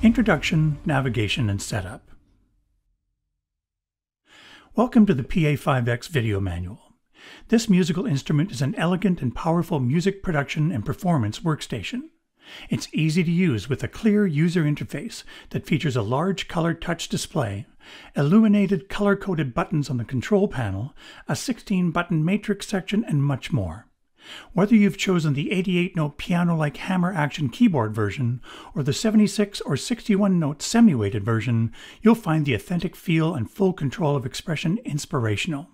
Introduction, Navigation, and Setup. Welcome to the Pa5X video manual. This musical instrument is an elegant and powerful music production and performance workstation. It's easy to use with a clear user interface that features a large color touch display, illuminated color-coded buttons on the control panel, a 16-button matrix section, and much more. Whether you've chosen the 88-note piano-like hammer action keyboard version or the 76 or 61-note semi-weighted version, you'll find the authentic feel and full control of expression inspirational.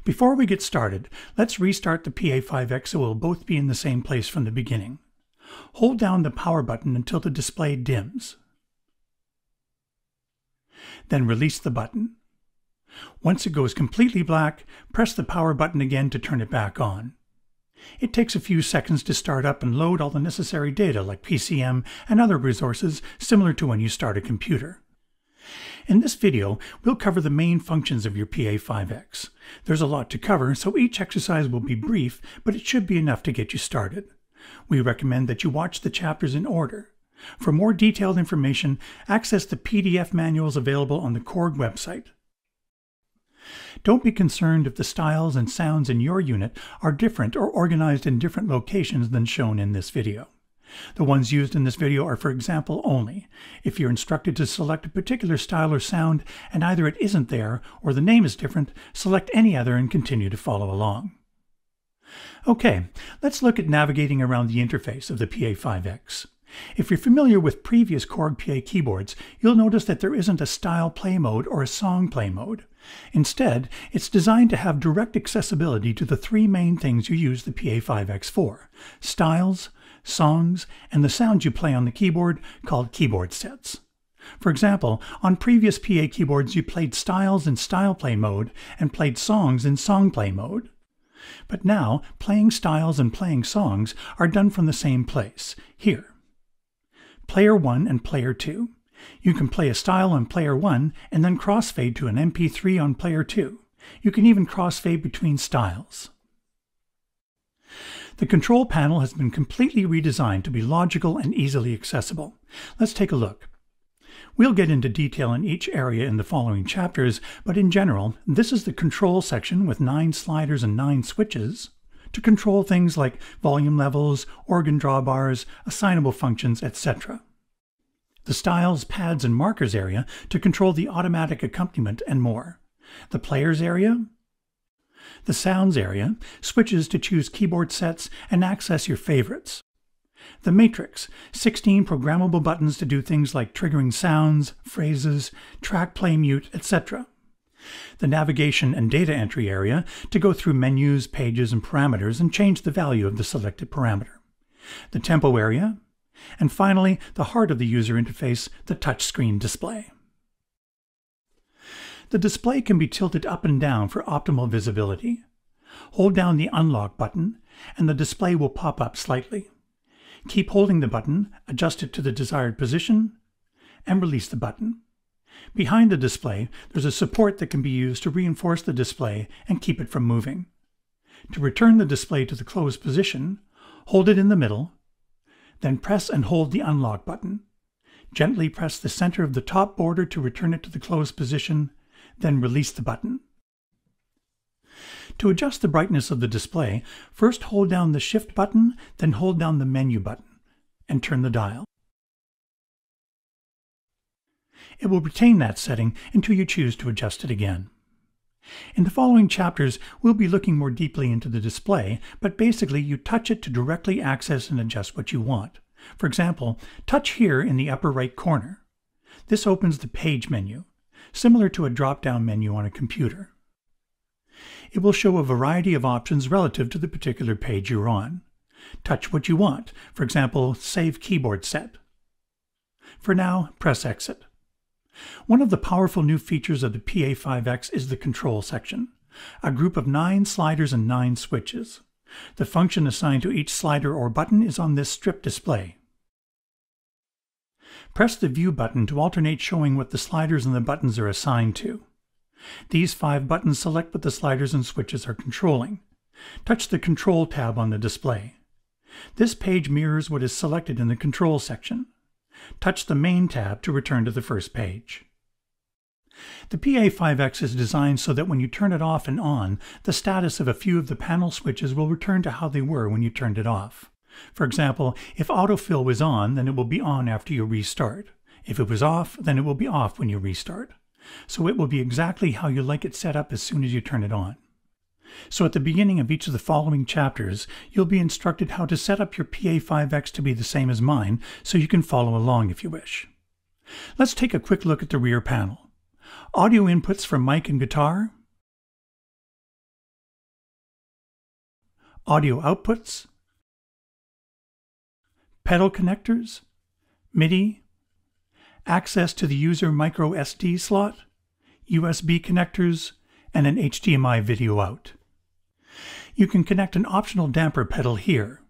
Before we get started, let's restart the Pa5X so we'll both be in the same place from the beginning. Hold down the power button until the display dims. Then release the button. Once it goes completely black, press the power button again to turn it back on. It takes a few seconds to start up and load all the necessary data like PCM and other resources similar to when you start a computer. In this video, we'll cover the main functions of your Pa5X. There's a lot to cover, so each exercise will be brief, but it should be enough to get you started. We recommend that you watch the chapters in order. For more detailed information, access the PDF manuals available on the Korg website. Don't be concerned if the styles and sounds in your unit are different or organized in different locations than shown in this video. The ones used in this video are for example only. If you're instructed to select a particular style or sound and either it isn't there or the name is different, select any other and continue to follow along. Okay, let's look at navigating around the interface of the Pa5X. If you're familiar with previous Korg PA keyboards, you'll notice that there isn't a style play mode or a song play mode. Instead, it's designed to have direct accessibility to the three main things you use the Pa5X for: styles, songs, and the sounds you play on the keyboard, called keyboard sets. For example, on previous PA keyboards you played styles in style play mode and played songs in song play mode. But now, playing styles and playing songs are done from the same place, here. Player 1 and Player 2. You can play a style on Player 1 and then crossfade to an MP3 on Player 2. You can even crossfade between styles. The control panel has been completely redesigned to be logical and easily accessible. Let's take a look. We'll get into detail in each area in the following chapters, but in general, this is the control section with 9 sliders and 9 switches to control things like volume levels, organ drawbars, assignable functions, etc. The styles, pads, and markers area to control the automatic accompaniment and more. The players area, the sounds area, switches to choose keyboard sets and access your favorites. The matrix, 16 programmable buttons to do things like triggering sounds, phrases, track play mute, etc. The navigation and data entry area to go through menus, pages, and parameters and change the value of the selected parameter. The tempo area, and finally, the heart of the user interface, the touchscreen display. The display can be tilted up and down for optimal visibility. Hold down the unlock button, and the display will pop up slightly. Keep holding the button, adjust it to the desired position, and release the button. Behind the display, there's a support that can be used to reinforce the display and keep it from moving. To return the display to the closed position, hold it in the middle, then press and hold the unlock button. Gently press the center of the top border to return it to the closed position, then release the button. To adjust the brightness of the display, first hold down the Shift button, then hold down the Menu button, and turn the dial. It will retain that setting until you choose to adjust it again. In the following chapters, we'll be looking more deeply into the display, but basically you touch it to directly access and adjust what you want. For example, touch here in the upper right corner. This opens the Page menu, similar to a drop-down menu on a computer. It will show a variety of options relative to the particular page you're on. Touch what you want, for example, Save Keyboard Set. For now, press Exit. One of the powerful new features of the Pa5X is the control section, a group of 9 sliders and 9 switches. The function assigned to each slider or button is on this strip display. Press the View button to alternate showing what the sliders and the buttons are assigned to. These 5 buttons select what the sliders and switches are controlling. Touch the Control tab on the display. This page mirrors what is selected in the Control section. Touch the Main tab to return to the first page. The Pa5X is designed so that when you turn it off and on, the status of a few of the panel switches will return to how they were when you turned it off. For example, if autofill was on, then it will be on after you restart. If it was off, then it will be off when you restart. So it will be exactly how you like it set up as soon as you turn it on. So at the beginning of each of the following chapters, you'll be instructed how to set up your Pa5X to be the same as mine, so you can follow along if you wish. Let's take a quick look at the rear panel. Audio inputs from mic and guitar. Audio outputs. Pedal connectors. MIDI. Access to the user micro SD slot. USB connectors. And an HDMI video out. You can connect an optional damper pedal here.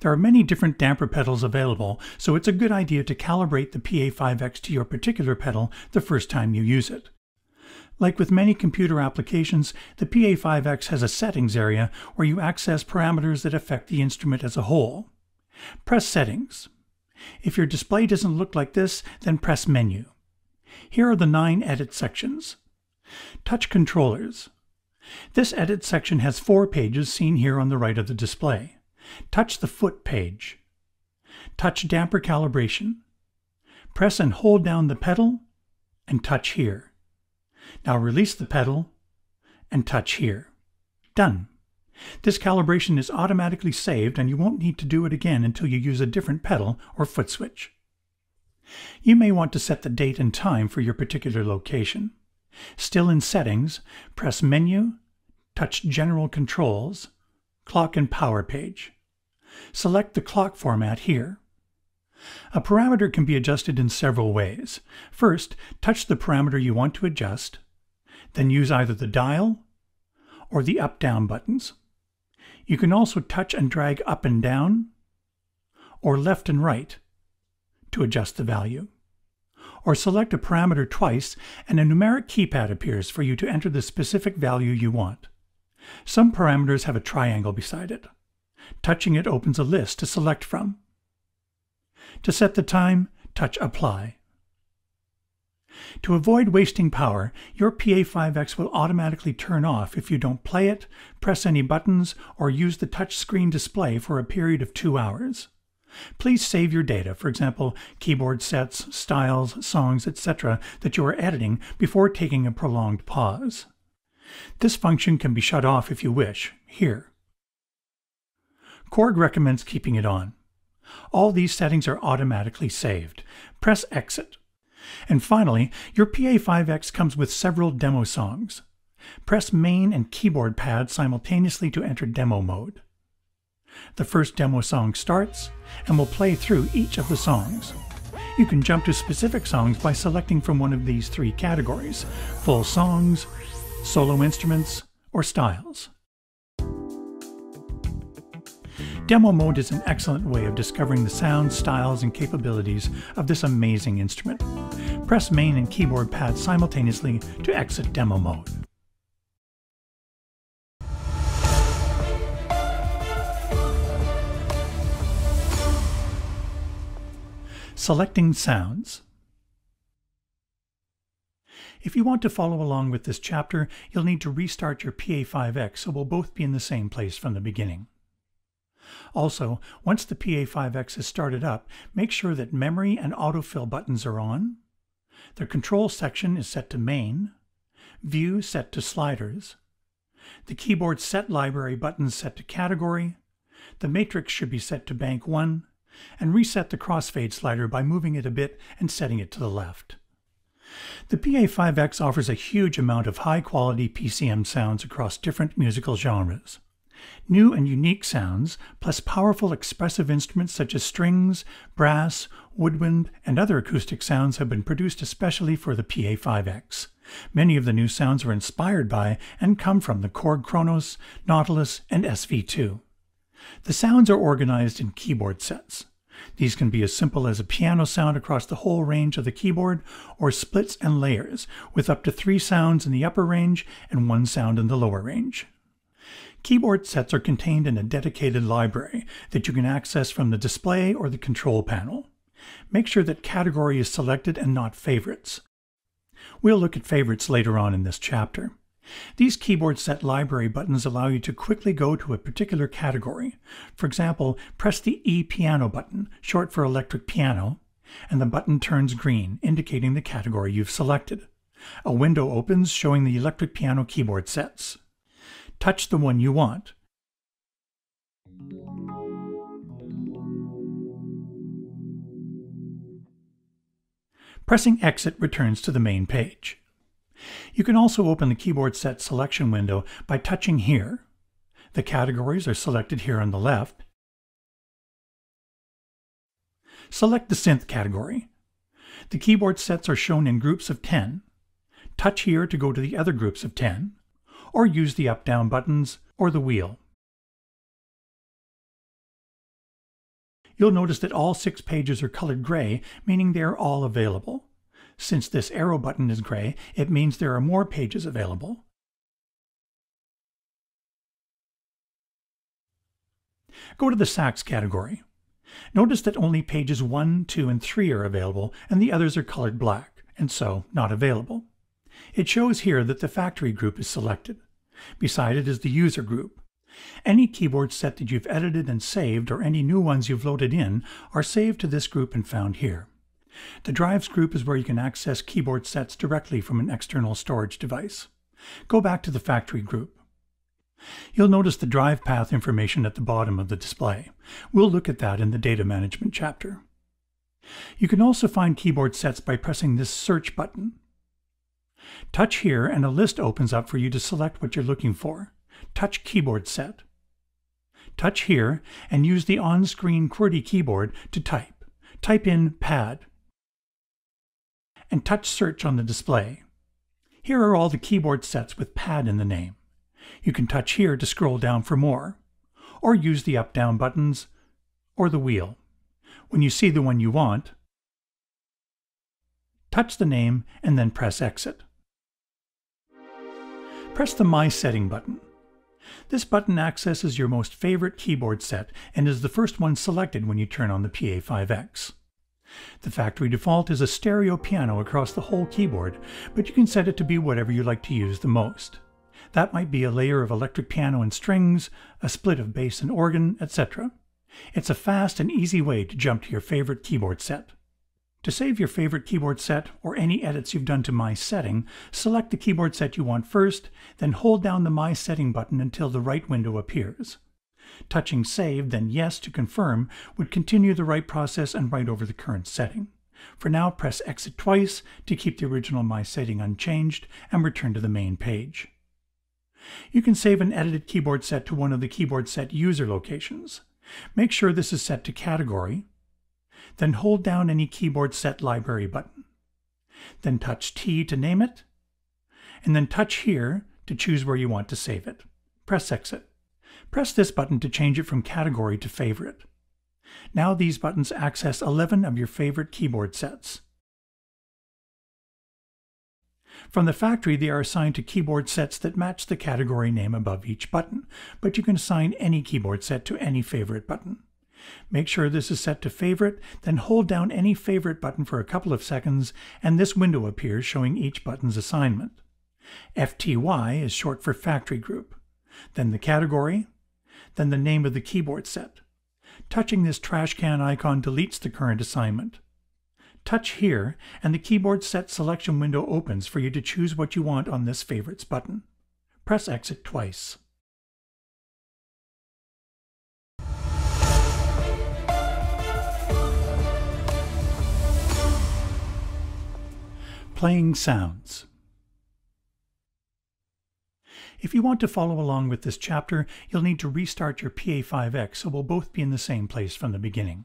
There are many different damper pedals available, so it's a good idea to calibrate the Pa5X to your particular pedal the first time you use it. Like with many computer applications, the Pa5X has a settings area where you access parameters that affect the instrument as a whole. Press Settings. If your display doesn't look like this, then press Menu. Here are the 9 edit sections. Touch Controllers. This edit section has 4 pages seen here on the right of the display. Touch the Foot page. Touch Damper Calibration. Press and hold down the pedal and touch here. Now release the pedal and touch here. Done. This calibration is automatically saved and you won't need to do it again until you use a different pedal or foot switch. You may want to set the date and time for your particular location. Still in Settings, press Menu, touch General Controls, Clock and Power page. Select the clock format here. A parameter can be adjusted in several ways. First, touch the parameter you want to adjust, then use either the dial or the up-down buttons. You can also touch and drag up and down, or left and right, to adjust the value. Or select a parameter twice and a numeric keypad appears for you to enter the specific value you want. Some parameters have a triangle beside it. Touching it opens a list to select from. To set the time, touch Apply. To avoid wasting power, your Pa5X will automatically turn off if you don't play it, press any buttons, or use the touchscreen display for a period of 2 hours. Please save your data, for example, keyboard sets, styles, songs, etc., that you are editing before taking a prolonged pause. This function can be shut off if you wish, here. Korg recommends keeping it on. All these settings are automatically saved. Press Exit. And finally, your Pa5X comes with several demo songs. Press Main and keyboard pad simultaneously to enter demo mode. The first demo song starts and will play through each of the songs. You can jump to specific songs by selecting from one of these 3 categories: full songs, solo instruments, or styles. Demo mode is an excellent way of discovering the sounds, styles, and capabilities of this amazing instrument. Press Main and keyboard pad simultaneously to exit demo mode. Selecting sounds. If you want to follow along with this chapter, you'll need to restart your Pa5X so we'll both be in the same place from the beginning. Also, once the Pa5X is started up, make sure that memory and autofill buttons are on, the control section is set to main, view set to sliders, the keyboard set library buttons set to category, the matrix should be set to bank 1, and reset the crossfade slider by moving it a bit and setting it to the left. The Pa5X offers a huge amount of high-quality PCM sounds across different musical genres. New and unique sounds, plus powerful expressive instruments such as strings, brass, woodwind, and other acoustic sounds have been produced especially for the Pa5X. Many of the new sounds are inspired by and come from the Korg Kronos, Nautilus, and SV2. The sounds are organized in keyboard sets. These can be as simple as a piano sound across the whole range of the keyboard, or splits and layers, with up to 3 sounds in the upper range and 1 sound in the lower range. Keyboard sets are contained in a dedicated library that you can access from the display or the control panel. Make sure that category is selected and not favorites. We'll look at favorites later on in this chapter. These keyboard set library buttons allow you to quickly go to a particular category. For example, press the E piano button, short for electric piano, and the button turns green, indicating the category you've selected. A window opens showing the electric piano keyboard sets. Touch the one you want. Pressing Exit returns to the main page. You can also open the keyboard set selection window by touching here. The categories are selected here on the left. Select the synth category. The keyboard sets are shown in groups of 10. Touch here to go to the other groups of 10, or use the up-down buttons or the wheel. You'll notice that all 6 pages are colored gray, meaning they are all available. Since this arrow button is gray, it means there are more pages available. Go to the sax category. Notice that only pages 1, 2, and 3 are available, and the others are colored black, and so not available. It shows here that the factory group is selected. Beside it is the user group. Any keyboard set that you've edited and saved, or any new ones you've loaded in, are saved to this group and found here. The drives group is where you can access keyboard sets directly from an external storage device. Go back to the factory group. You'll notice the drive path information at the bottom of the display. We'll look at that in the data management chapter. You can also find keyboard sets by pressing this search button. Touch here and a list opens up for you to select what you're looking for. Touch keyboard set. Touch here and use the on-screen QWERTY keyboard to type. Type in pad. And touch search on the display. Here are all the keyboard sets with pad in the name. You can touch here to scroll down for more, or use the up-down buttons or the wheel. When you see the one you want, touch the name and then press Exit. Press the My Setting button. This button accesses your most favorite keyboard set and is the first one selected when you turn on the Pa5X. The factory default is a stereo piano across the whole keyboard, but you can set it to be whatever you like to use the most. That might be a layer of electric piano and strings, a split of bass and organ, etc. It's a fast and easy way to jump to your favorite keyboard set. To save your favorite keyboard set or any edits you've done to My Setting, select the keyboard set you want first, then hold down the My Setting button until the write window appears. Touching Save, then Yes to confirm, would continue the write process and write over the current setting. For now, press Exit twice to keep the original My Setting unchanged and return to the main page. You can save an edited keyboard set to one of the keyboard set user locations. Make sure this is set to Category. Then hold down any keyboard set library button. Then touch T to name it, and then touch here to choose where you want to save it. Press Exit. Press this button to change it from category to favorite. Now these buttons access 11 of your favorite keyboard sets. From the factory, they are assigned to keyboard sets that match the category name above each button, but you can assign any keyboard set to any favorite button. Make sure this is set to favorite, then hold down any favorite button for a couple of seconds, and this window appears showing each button's assignment. FTY is short for factory group, then the category, then the name of the keyboard set. Touching this trash can icon deletes the current assignment. Touch here, and the keyboard set selection window opens for you to choose what you want on this Favorites button. Press Exit twice. Playing sounds. If you want to follow along with this chapter, you'll need to restart your Pa5X, so we'll both be in the same place from the beginning.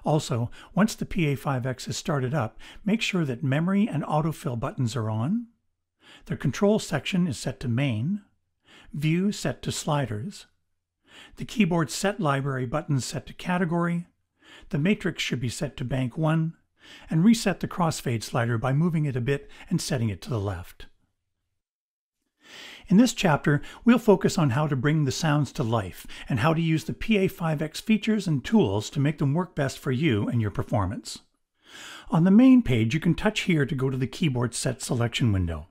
Also, once the Pa5X is started up, make sure that memory and autofill buttons are on. The control section is set to main, view set to sliders, the keyboard set library buttons set to category, the matrix should be set to bank 1, and reset the crossfade slider by moving it a bit and setting it to the left. In this chapter, we'll focus on how to bring the sounds to life and how to use the Pa5X features and tools to make them work best for you and your performance. On the main page, you can touch here to go to the keyboard set selection window.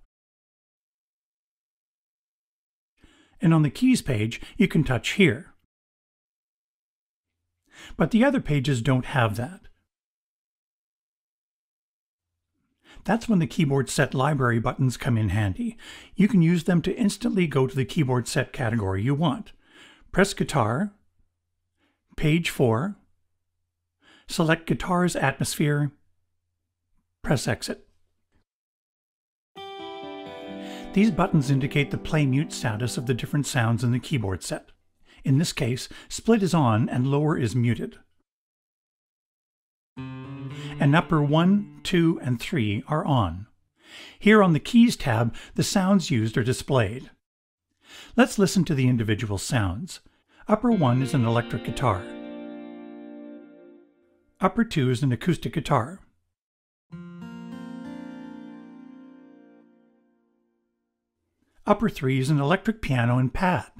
And on the keys page, you can touch here. But the other pages don't have that. That's when the keyboard set library buttons come in handy. You can use them to instantly go to the keyboard set category you want. Press Guitar, page 4, select Guitar's Atmosphere, press Exit. These buttons indicate the play-mute status of the different sounds in the keyboard set. In this case, split is on and lower is muted. And upper 1, 2, and 3 are on. Here on the Keys tab, the sounds used are displayed. Let's listen to the individual sounds. Upper 1 is an electric guitar. Upper 2 is an acoustic guitar. Upper 3 is an electric piano and pad.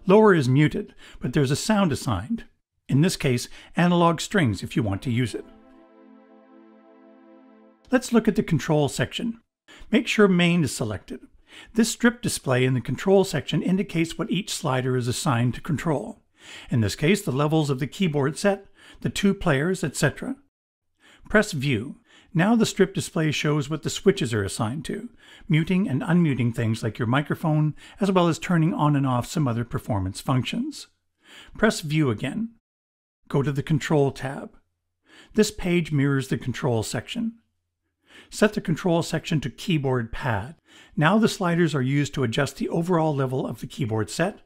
Lower is muted, but there's a sound assigned. In this case, analog strings if you want to use it. Let's look at the control section. Make sure main is selected. This strip display in the control section indicates what each slider is assigned to control. In this case, the levels of the keyboard set, the 2 players, etc. Press View. Now the strip display shows what the switches are assigned to, muting and unmuting things like your microphone, as well as turning on and off some other performance functions. Press View again. Go to the Control tab. This page mirrors the Control section. Set the Control section to Keyboard Pad. Now the sliders are used to adjust the overall level of the keyboard set,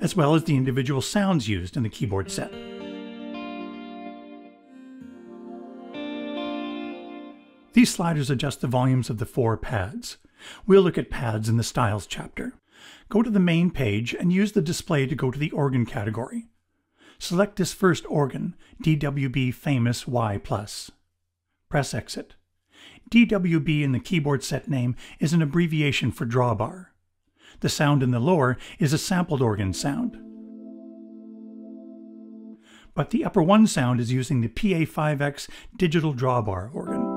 as well as the individual sounds used in the keyboard set. These sliders adjust the volumes of the 4 pads. We'll look at pads in the Styles chapter. Go to the main page and use the display to go to the organ category. Select this first organ, DWB Famous Y+. Press Exit. DWB in the keyboard set name is an abbreviation for drawbar. The sound in the lower is a sampled organ sound. But the upper 1 sound is using the Pa5X digital drawbar organ.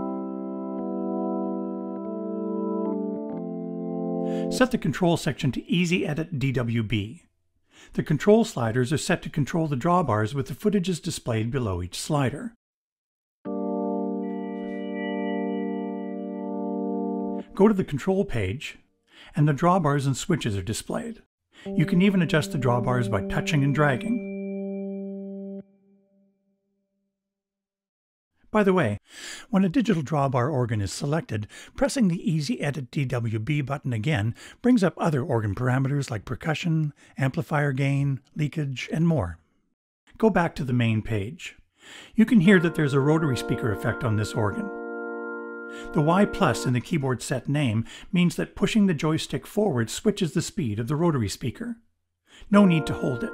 Set the control section to Easy Edit DWB. The control sliders are set to control the drawbars with the footages displayed below each slider. Go to the control page, and the drawbars and switches are displayed. You can even adjust the drawbars by touching and dragging. By the way, when a digital drawbar organ is selected, pressing the Easy Edit DWB button again brings up other organ parameters like percussion, amplifier gain, leakage, and more. Go back to the main page. You can hear that there's a rotary speaker effect on this organ. The Y+ in the keyboard set name means that pushing the joystick forward switches the speed of the rotary speaker. No need to hold it.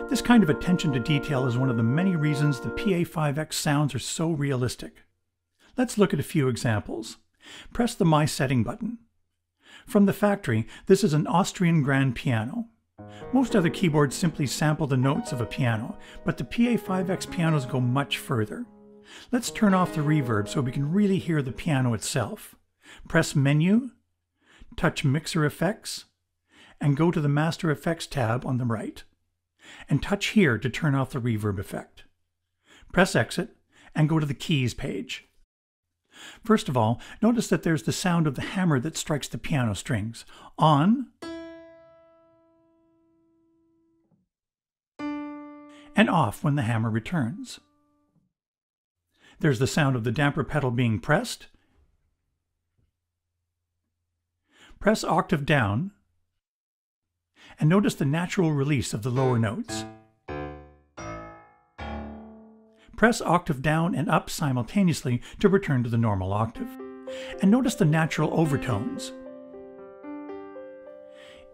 This kind of attention to detail is one of the many reasons the Pa5X sounds are so realistic. Let's look at a few examples. Press the My Setting button. From the factory, this is an Austrian grand piano. Most other keyboards simply sample the notes of a piano, but the Pa5X pianos go much further. Let's turn off the reverb so we can really hear the piano itself. Press Menu, touch Mixer Effects, and go to the Master Effects tab on the right. And touch here to turn off the reverb effect. Press Exit and go to the Keys page. First of all, notice that there's the sound of the hammer that strikes the piano strings. On and off when the hammer returns. There's the sound of the damper pedal being pressed. Press octave down and notice the natural release of the lower notes. Press octave down and up simultaneously to return to the normal octave. And notice the natural overtones.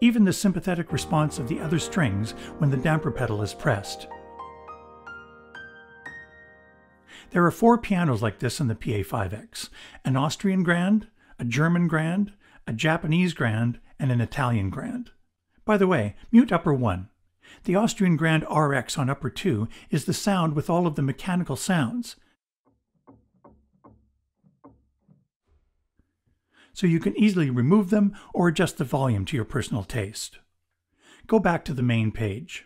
Even the sympathetic response of the other strings when the damper pedal is pressed. There are 4 pianos like this in the Pa5X, an Austrian grand, a German grand, a Japanese grand, and an Italian grand. By the way, mute upper 1. The Austrian grand RX on upper 2 is the sound with all of the mechanical sounds. So you can easily remove them or adjust the volume to your personal taste. Go back to the main page.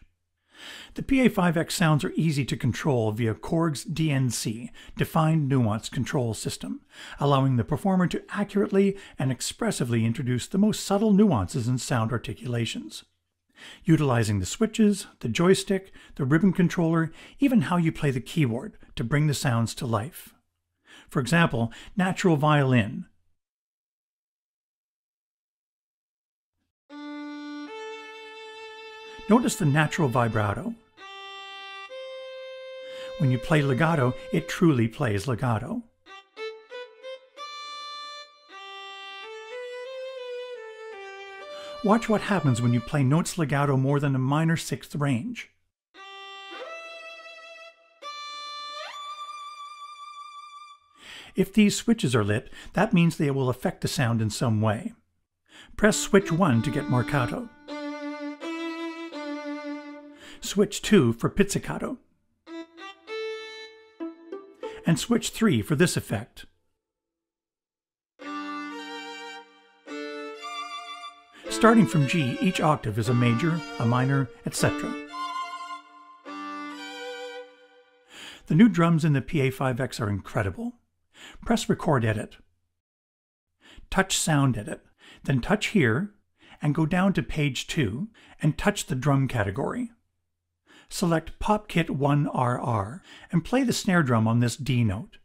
The Pa5X sounds are easy to control via Korg's DNC, Defined Nuance Control System, allowing the performer to accurately and expressively introduce the most subtle nuances in sound articulations. Utilizing the switches, the joystick, the ribbon controller, even how you play the keyboard to bring the sounds to life. For example, natural violin. Notice the natural vibrato. When you play legato, it truly plays legato. Watch what happens when you play notes legato more than a minor 6th range. If these switches are lit, that means they will affect the sound in some way. Press switch 1 to get marcato. Switch 2 for pizzicato. And switch 3 for this effect. Starting from G, each octave is a major, a minor, etc. The new drums in the Pa5X are incredible. Press Record Edit. Touch Sound Edit, then touch here, and go down to page 2, and touch the drum category. Select PopKit 1RR and play the snare drum on this D note.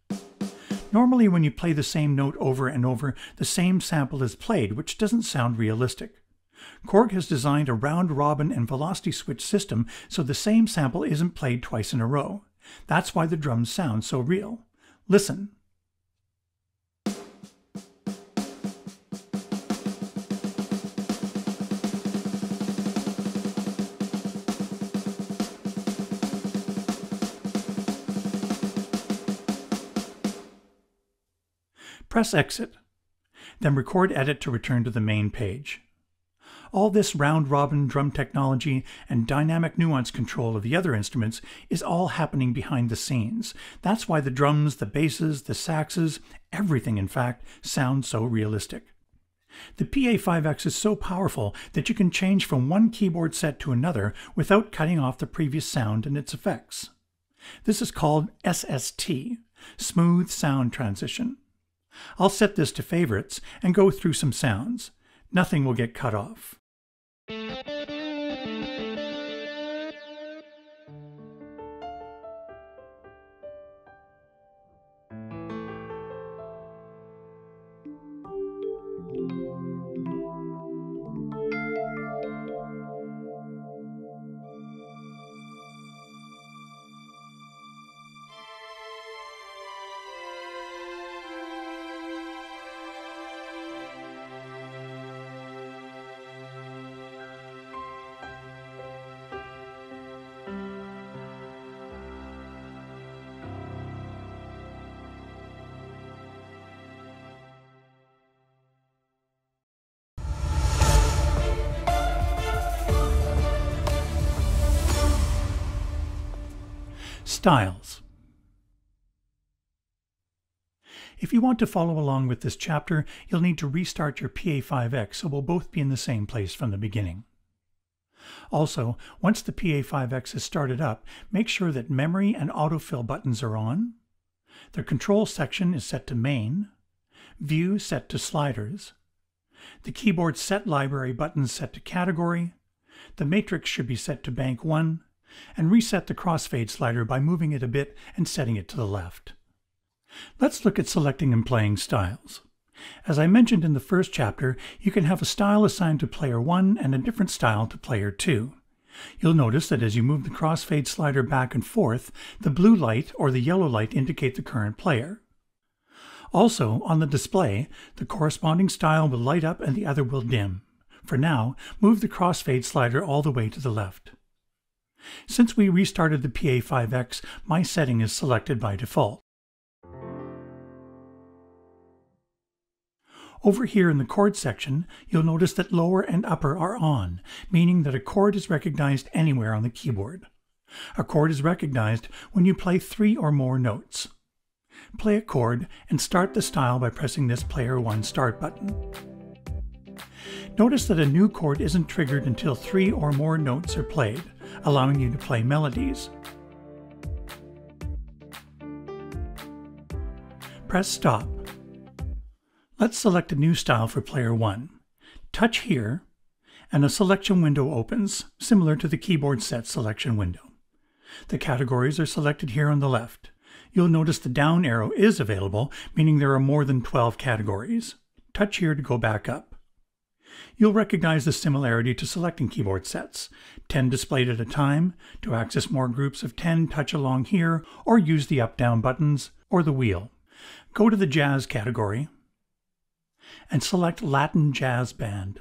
Normally when you play the same note over and over, the same sample is played, which doesn't sound realistic. Korg has designed a round-robin and velocity switch system so the same sample isn't played twice in a row. That's why the drums sound so real. Listen. Press Exit, then Record Edit to return to the main page. All this round-robin drum technology and dynamic nuance control of the other instruments is all happening behind the scenes. That's why the drums, the basses, the saxes, everything in fact, sounds so realistic. The Pa5X is so powerful that you can change from one keyboard set to another without cutting off the previous sound and its effects. This is called SST, Smooth Sound Transition. I'll set this to favorites and go through some sounds. Nothing will get cut off. Styles. If you want to follow along with this chapter, you'll need to restart your Pa5X so we'll both be in the same place from the beginning. Also, once the Pa5X is started up, make sure that memory and autofill buttons are on, the control section is set to main, view set to sliders, the keyboard set library buttons set to category, the matrix should be set to bank 1, and reset the crossfade slider by moving it a bit and setting it to the left. Let's look at selecting and playing styles. As I mentioned in the first chapter, you can have a style assigned to player 1 and a different style to player 2. You'll notice that as you move the crossfade slider back and forth, the blue light or the yellow light indicate the current player. Also, on the display, the corresponding style will light up and the other will dim. For now, move the crossfade slider all the way to the left. Since we restarted the Pa5X, my setting is selected by default. Over here in the chord section, you'll notice that lower and upper are on, meaning that a chord is recognized anywhere on the keyboard. A chord is recognized when you play 3 or more notes. Play a chord and start the style by pressing this Player 1 Start button. Notice that a new chord isn't triggered until 3 or more notes are played, allowing you to play melodies. Press Stop. Let's select a new style for Player 1. Touch here, and a selection window opens, similar to the keyboard set selection window. The categories are selected here on the left. You'll notice the down arrow is available, meaning there are more than 12 categories. Touch here to go back up. You'll recognize the similarity to selecting keyboard sets. 10 displayed at a time. To access more groups of 10, touch along here, or use the up-down buttons, or the wheel. Go to the Jazz category, and select Latin Jazz Band.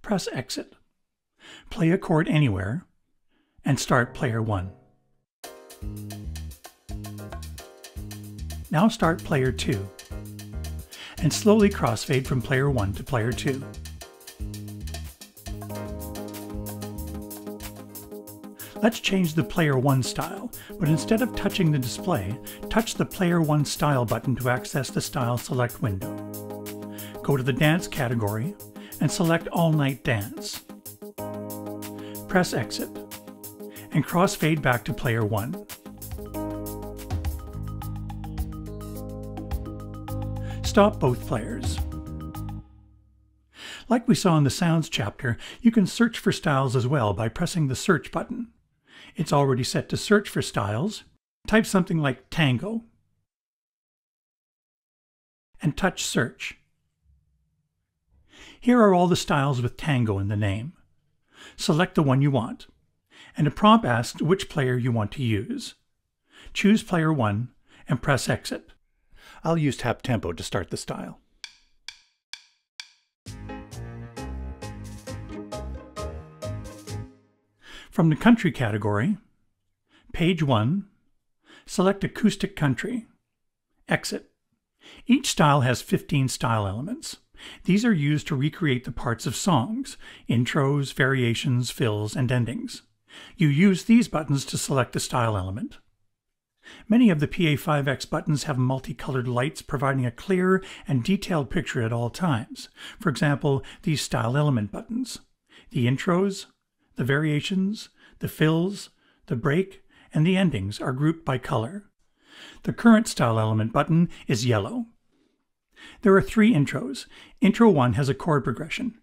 Press Exit. Play a chord anywhere, and start Player 1. Now start Player 2, and slowly crossfade from Player 1 to Player 2. Let's change the Player 1 style, but instead of touching the display, touch the Player 1 Style button to access the Style Select window. Go to the Dance category and select All Night Dance. Press Exit and crossfade back to Player 1. Stop both players. Like we saw in the Sounds chapter, you can search for styles as well by pressing the Search button. It's already set to search for styles. Type something like Tango and touch Search. Here are all the styles with Tango in the name. Select the one you want, and a prompt asks which player you want to use. Choose Player 1 and press Exit. I'll use tap tempo to start the style. From the Country category, Page 1, select Acoustic Country. Exit. Each style has 15 style elements. These are used to recreate the parts of songs, intros, variations, fills, and endings. You use these buttons to select the style element. Many of the Pa5X buttons have multicolored lights providing a clear and detailed picture at all times. For example, these style element buttons. The intros, the variations, the fills, the break, and the endings are grouped by color. The current style element button is yellow. There are 3 intros. Intro 1 has a chord progression.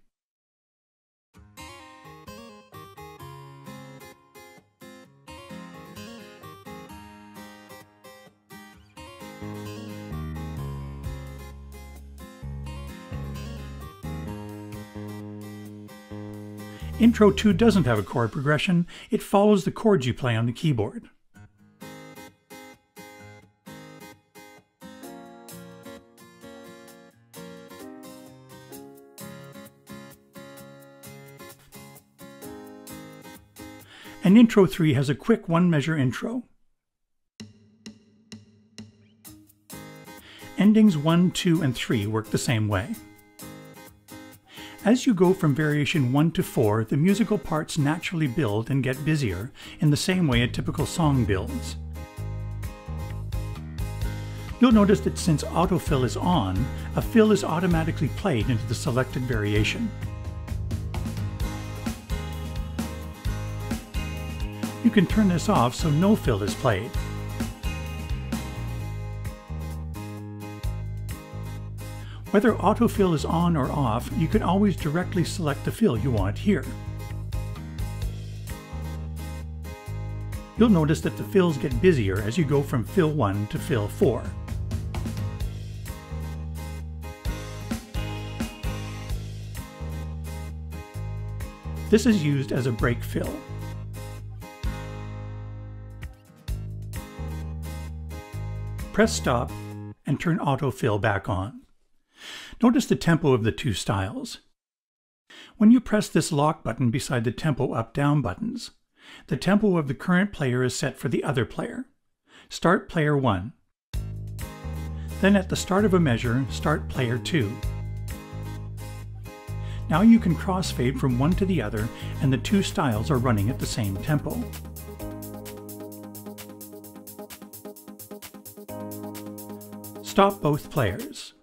Intro 2 doesn't have a chord progression. It follows the chords you play on the keyboard. And Intro 3 has a quick one-measure intro. Endings 1, 2, and 3 work the same way. As you go from variation 1 to 4, the musical parts naturally build and get busier in the same way a typical song builds. You'll notice that since autofill is on, a fill is automatically played into the selected variation. You can turn this off so no fill is played. Whether autofill is on or off, you can always directly select the fill you want here. You'll notice that the fills get busier as you go from fill 1 to fill 4. This is used as a break fill. Press stop and turn autofill back on. Notice the tempo of the two styles. When you press this lock button beside the tempo up-down buttons, the tempo of the current player is set for the other player. Start player 1. Then at the start of a measure, start player 2. Now you can crossfade from one to the other, and the two styles are running at the same tempo. Stop both players.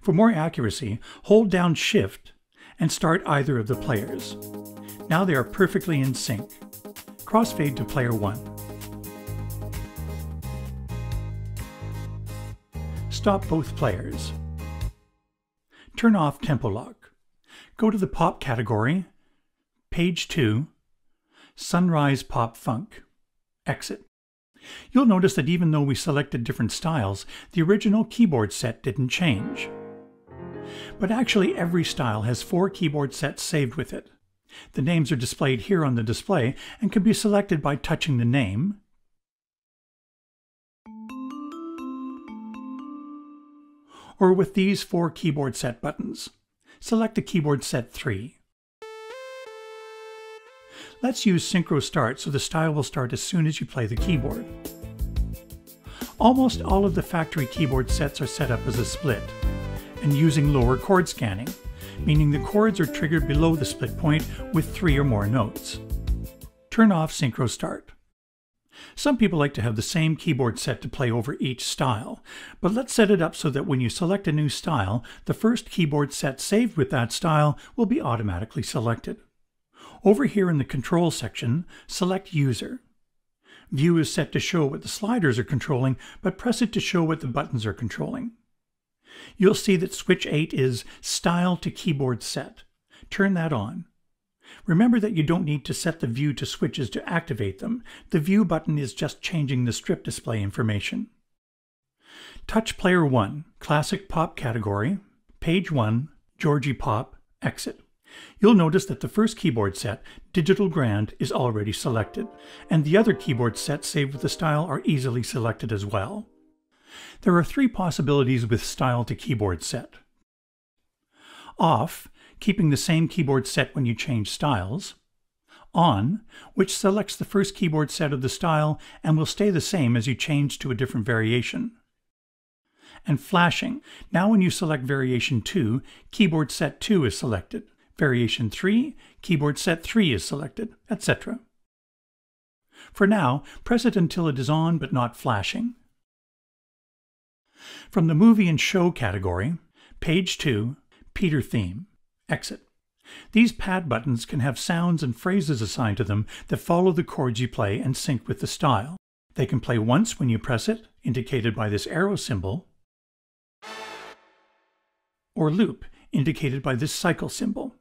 For more accuracy, hold down Shift and start either of the players. Now they are perfectly in sync. Crossfade to player 1. Stop both players. Turn off tempo lock. Go to the pop category, page 2, Sunrise Pop Funk. Exit. You'll notice that even though we selected different styles, the original keyboard set didn't change. But actually every style has 4 keyboard sets saved with it. The names are displayed here on the display and can be selected by touching the name, or with these 4 keyboard set buttons. Select the keyboard set 3. Let's use Synchro Start so the style will start as soon as you play the keyboard. Almost all of the factory keyboard sets are set up as a split and using lower chord scanning, meaning the chords are triggered below the split point with 3 or more notes. Turn off Synchro Start. Some people like to have the same keyboard set to play over each style, but let's set it up so that when you select a new style, the first keyboard set saved with that style will be automatically selected. Over here in the Control section, select User. View is set to show what the sliders are controlling, but press it to show what the buttons are controlling. You'll see that switch 8 is Style to Keyboard Set. Turn that on. Remember that you don't need to set the view to switches to activate them. The View button is just changing the strip display information. Touch Player 1, Classic Pop category, page 1, Georgie Pop, Exit. You'll notice that the first keyboard set, Digital Grand, is already selected, and the other keyboard sets saved with the style are easily selected as well. There are 3 possibilities with Style to Keyboard Set. Off, keeping the same keyboard set when you change styles. On, which selects the first keyboard set of the style and will stay the same as you change to a different variation. And flashing, now when you select variation 2, keyboard set 2 is selected. Variation 3, keyboard set 3 is selected, etc. For now, press it until it is on but not flashing. From the Movie and Show category, page 2, Peter Theme, Exit. These pad buttons can have sounds and phrases assigned to them that follow the chords you play and sync with the style. They can play once when you press it, indicated by this arrow symbol, or loop, indicated by this cycle symbol.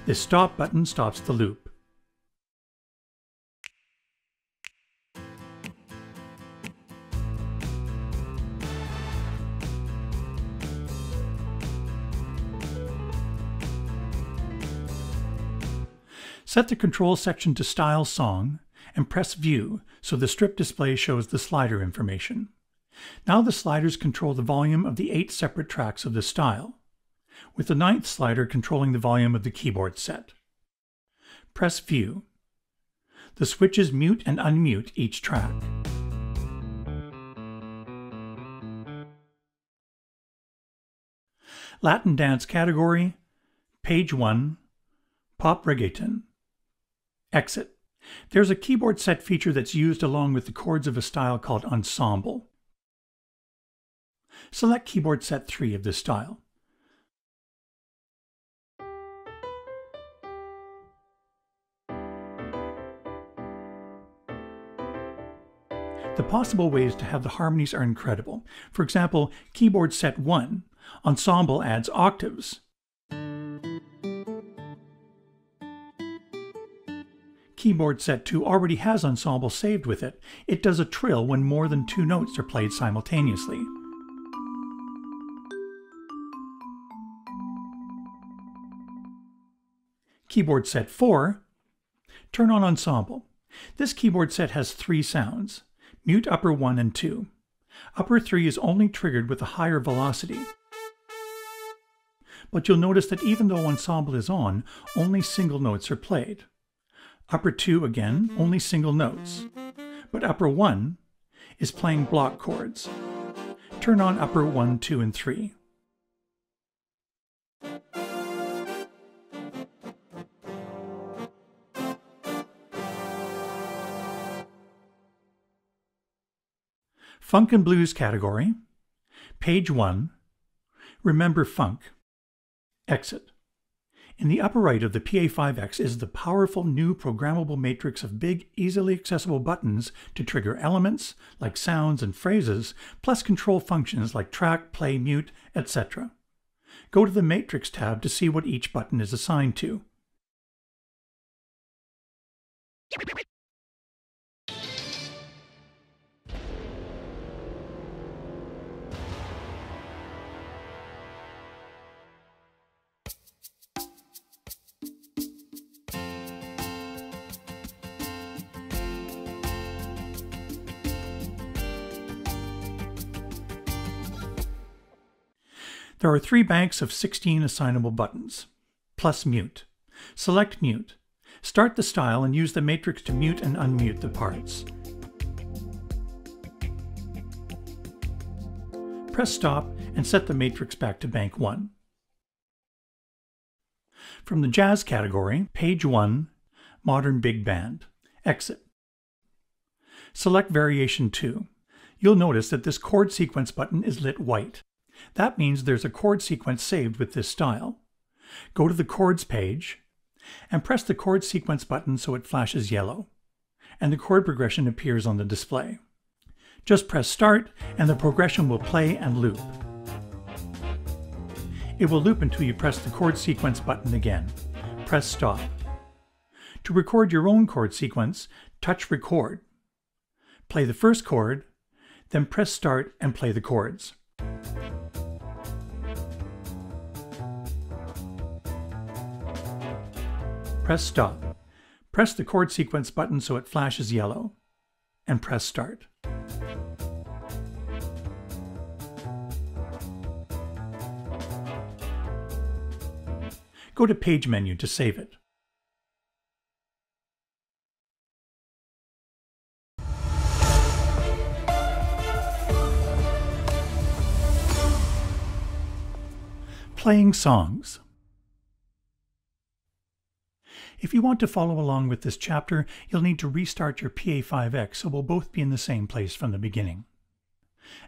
This stop button stops the loop. Set the control section to Style Song and press View so the strip display shows the slider information. Now the sliders control the volume of the 8 separate tracks of the style, with the 9th slider controlling the volume of the keyboard set. Press View. The switches mute and unmute each track. Latin Dance category, page 1, Pop Reggaeton. Exit. There's a keyboard set feature that's used along with the chords of a style called Ensemble. Select keyboard set 3 of this style. The possible ways to have the harmonies are incredible. For example, keyboard set 1, Ensemble adds octaves. Keyboard set 2 already has Ensemble saved with it. It does a trill when more than 2 notes are played simultaneously. Keyboard set 4, turn on Ensemble. This keyboard set has 3 sounds: Mute upper 1 and 2. Upper 3 is only triggered with a higher velocity. But you'll notice that even though ensemble is on, only single notes are played. Upper 2 again, only single notes. But upper 1 is playing block chords. Turn on upper 1, 2, and 3. Funk and Blues category, page 1, remember funk, exit. In the upper right of the PA5X is the powerful new programmable matrix of big, easily accessible buttons to trigger elements like sounds and phrases, plus control functions like track, play, mute, etc. Go to the Matrix tab to see what each button is assigned to. There are 3 banks of 16 assignable buttons, plus mute. Select mute. Start the style and use the matrix to mute and unmute the parts. Press stop and set the matrix back to bank 1. From the jazz category, page 1, modern big band, exit. Select variation 2. You'll notice that this chord sequence button is lit white. That means there's a chord sequence saved with this style. Go to the chords page and press the chord sequence button so it flashes yellow, and the chord progression appears on the display. Just press start and the progression will play and loop. It will loop until you press the chord sequence button again. Press stop. To record your own chord sequence, touch record. Play the first chord, then press start and play the chords. Press stop. Press the chord sequence button so it flashes yellow, and press start. Go to Page menu to save it. Playing songs. If you want to follow along with this chapter, you'll need to restart your PA5X so we'll both be in the same place from the beginning.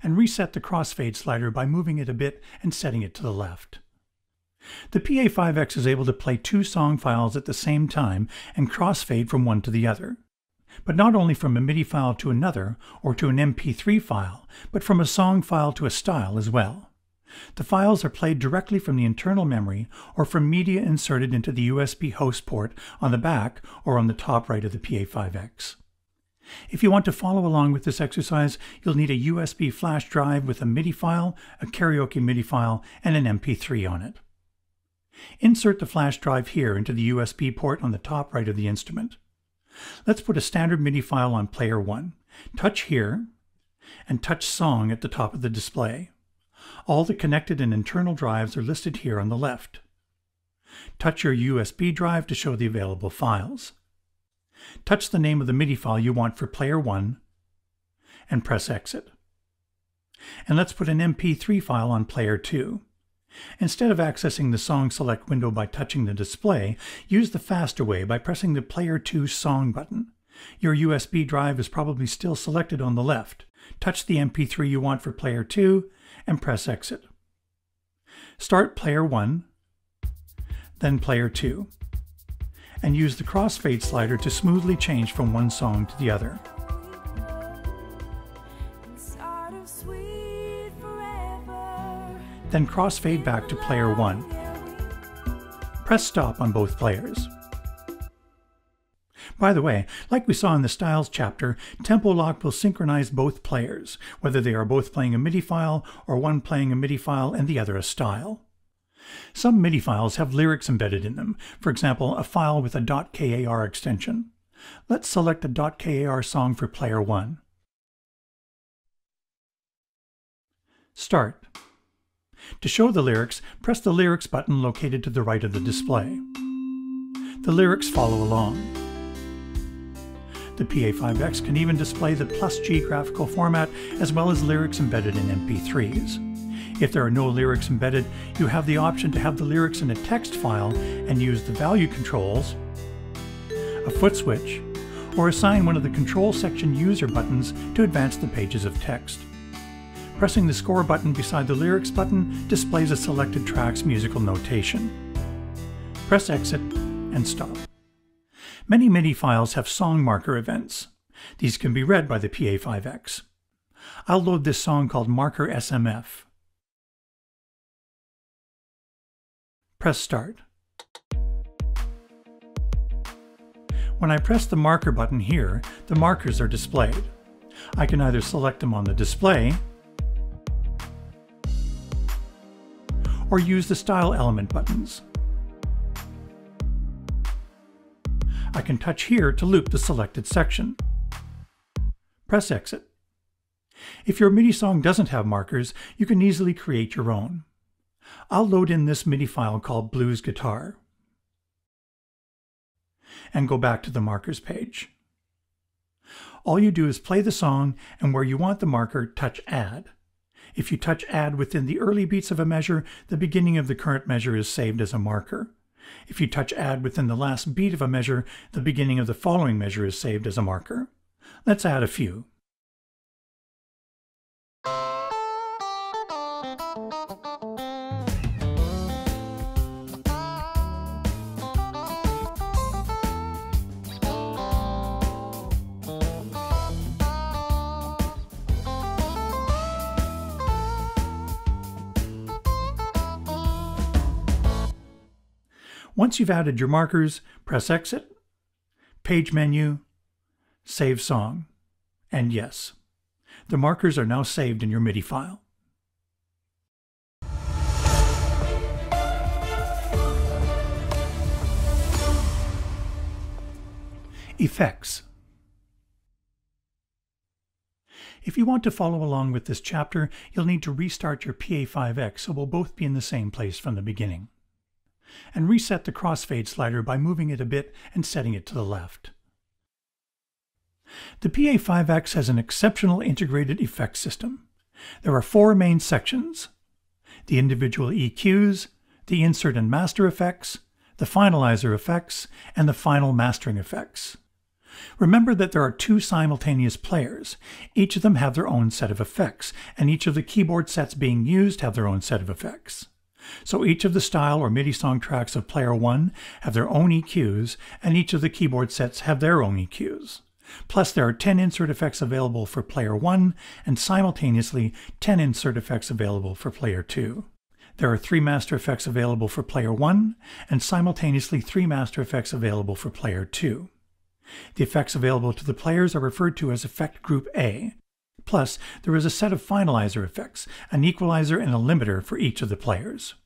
And reset the crossfade slider by moving it a bit and setting it to the left. The PA5X is able to play 2 song files at the same time and crossfade from one to the other. But not only from a MIDI file to another or to an MP3 file, but from a song file to a style as well. The files are played directly from the internal memory or from media inserted into the USB host port on the back or on the top right of the PA5X. If you want to follow along with this exercise, you'll need a USB flash drive with a MIDI file, a karaoke MIDI file, and an MP3 on it. Insert the flash drive here into the USB port on the top right of the instrument. Let's put a standard MIDI file on player 1. Touch here, and touch Song at the top of the display. All the connected and internal drives are listed here on the left. Touch your USB drive to show the available files. Touch the name of the MIDI file you want for player 1 and press exit. And let's put an MP3 file on player 2. Instead of accessing the Song Select window by touching the display, use the faster way by pressing the Player 2 Song button. Your USB drive is probably still selected on the left. Touch the MP3 you want for player 2 and press exit. Start player 1, then player 2, and use the crossfade slider to smoothly change from one song to the other. Then crossfade back to player 1. Press stop on both players. By the way, like we saw in the Styles chapter, Tempo Lock will synchronize both players, whether they are both playing a MIDI file or one playing a MIDI file and the other a style. Some MIDI files have lyrics embedded in them, for example, a file with a .kar extension. Let's select a .kar song for player 1. Start. To show the lyrics, press the Lyrics button located to the right of the display. The lyrics follow along. The Pa5X can even display the +G graphical format as well as lyrics embedded in MP3s. If there are no lyrics embedded, you have the option to have the lyrics in a text file and use the value controls, a foot switch, or assign one of the control section user buttons to advance the pages of text. Pressing the score button beside the lyrics button displays a selected track's musical notation. Press exit and stop. Many MIDI files have song marker events. These can be read by the Pa5X. I'll load this song called Marker SMF. Press start. When I press the marker button here, the markers are displayed. I can either select them on the display or use the style element buttons. I can touch here to loop the selected section. Press exit. If your MIDI song doesn't have markers, you can easily create your own. I'll load in this MIDI file called Blues Guitar and go back to the markers page. All you do is play the song, and where you want the marker, touch Add. If you touch Add within the early beats of a measure, the beginning of the current measure is saved as a marker. If you touch Add within the last beat of a measure, the beginning of the following measure is saved as a marker. Let's add a few. Once you've added your markers, press Exit, Page Menu, Save Song, and yes, the markers are now saved in your MIDI file. Effects. If you want to follow along with this chapter, you'll need to restart your Pa5X so we'll both be in the same place from the beginning. And reset the crossfade slider by moving it a bit and setting it to the left. The Pa5X has an exceptional integrated effects system. There are 4 main sections: the individual EQs, the insert and master effects, the finalizer effects, and the final mastering effects. Remember that there are 2 simultaneous players. Each of them have their own set of effects, and each of the keyboard sets being used have their own set of effects. So each of the style or MIDI song tracks of player 1 have their own EQs, and each of the keyboard sets have their own EQs. Plus there are 10 insert effects available for player 1, and simultaneously 10 insert effects available for player 2. There are 3 master effects available for player 1, and simultaneously 3 master effects available for player 2. The effects available to the players are referred to as Effect Group A. Plus, there is a set of finalizer effects, an equalizer and a limiter for each of the players.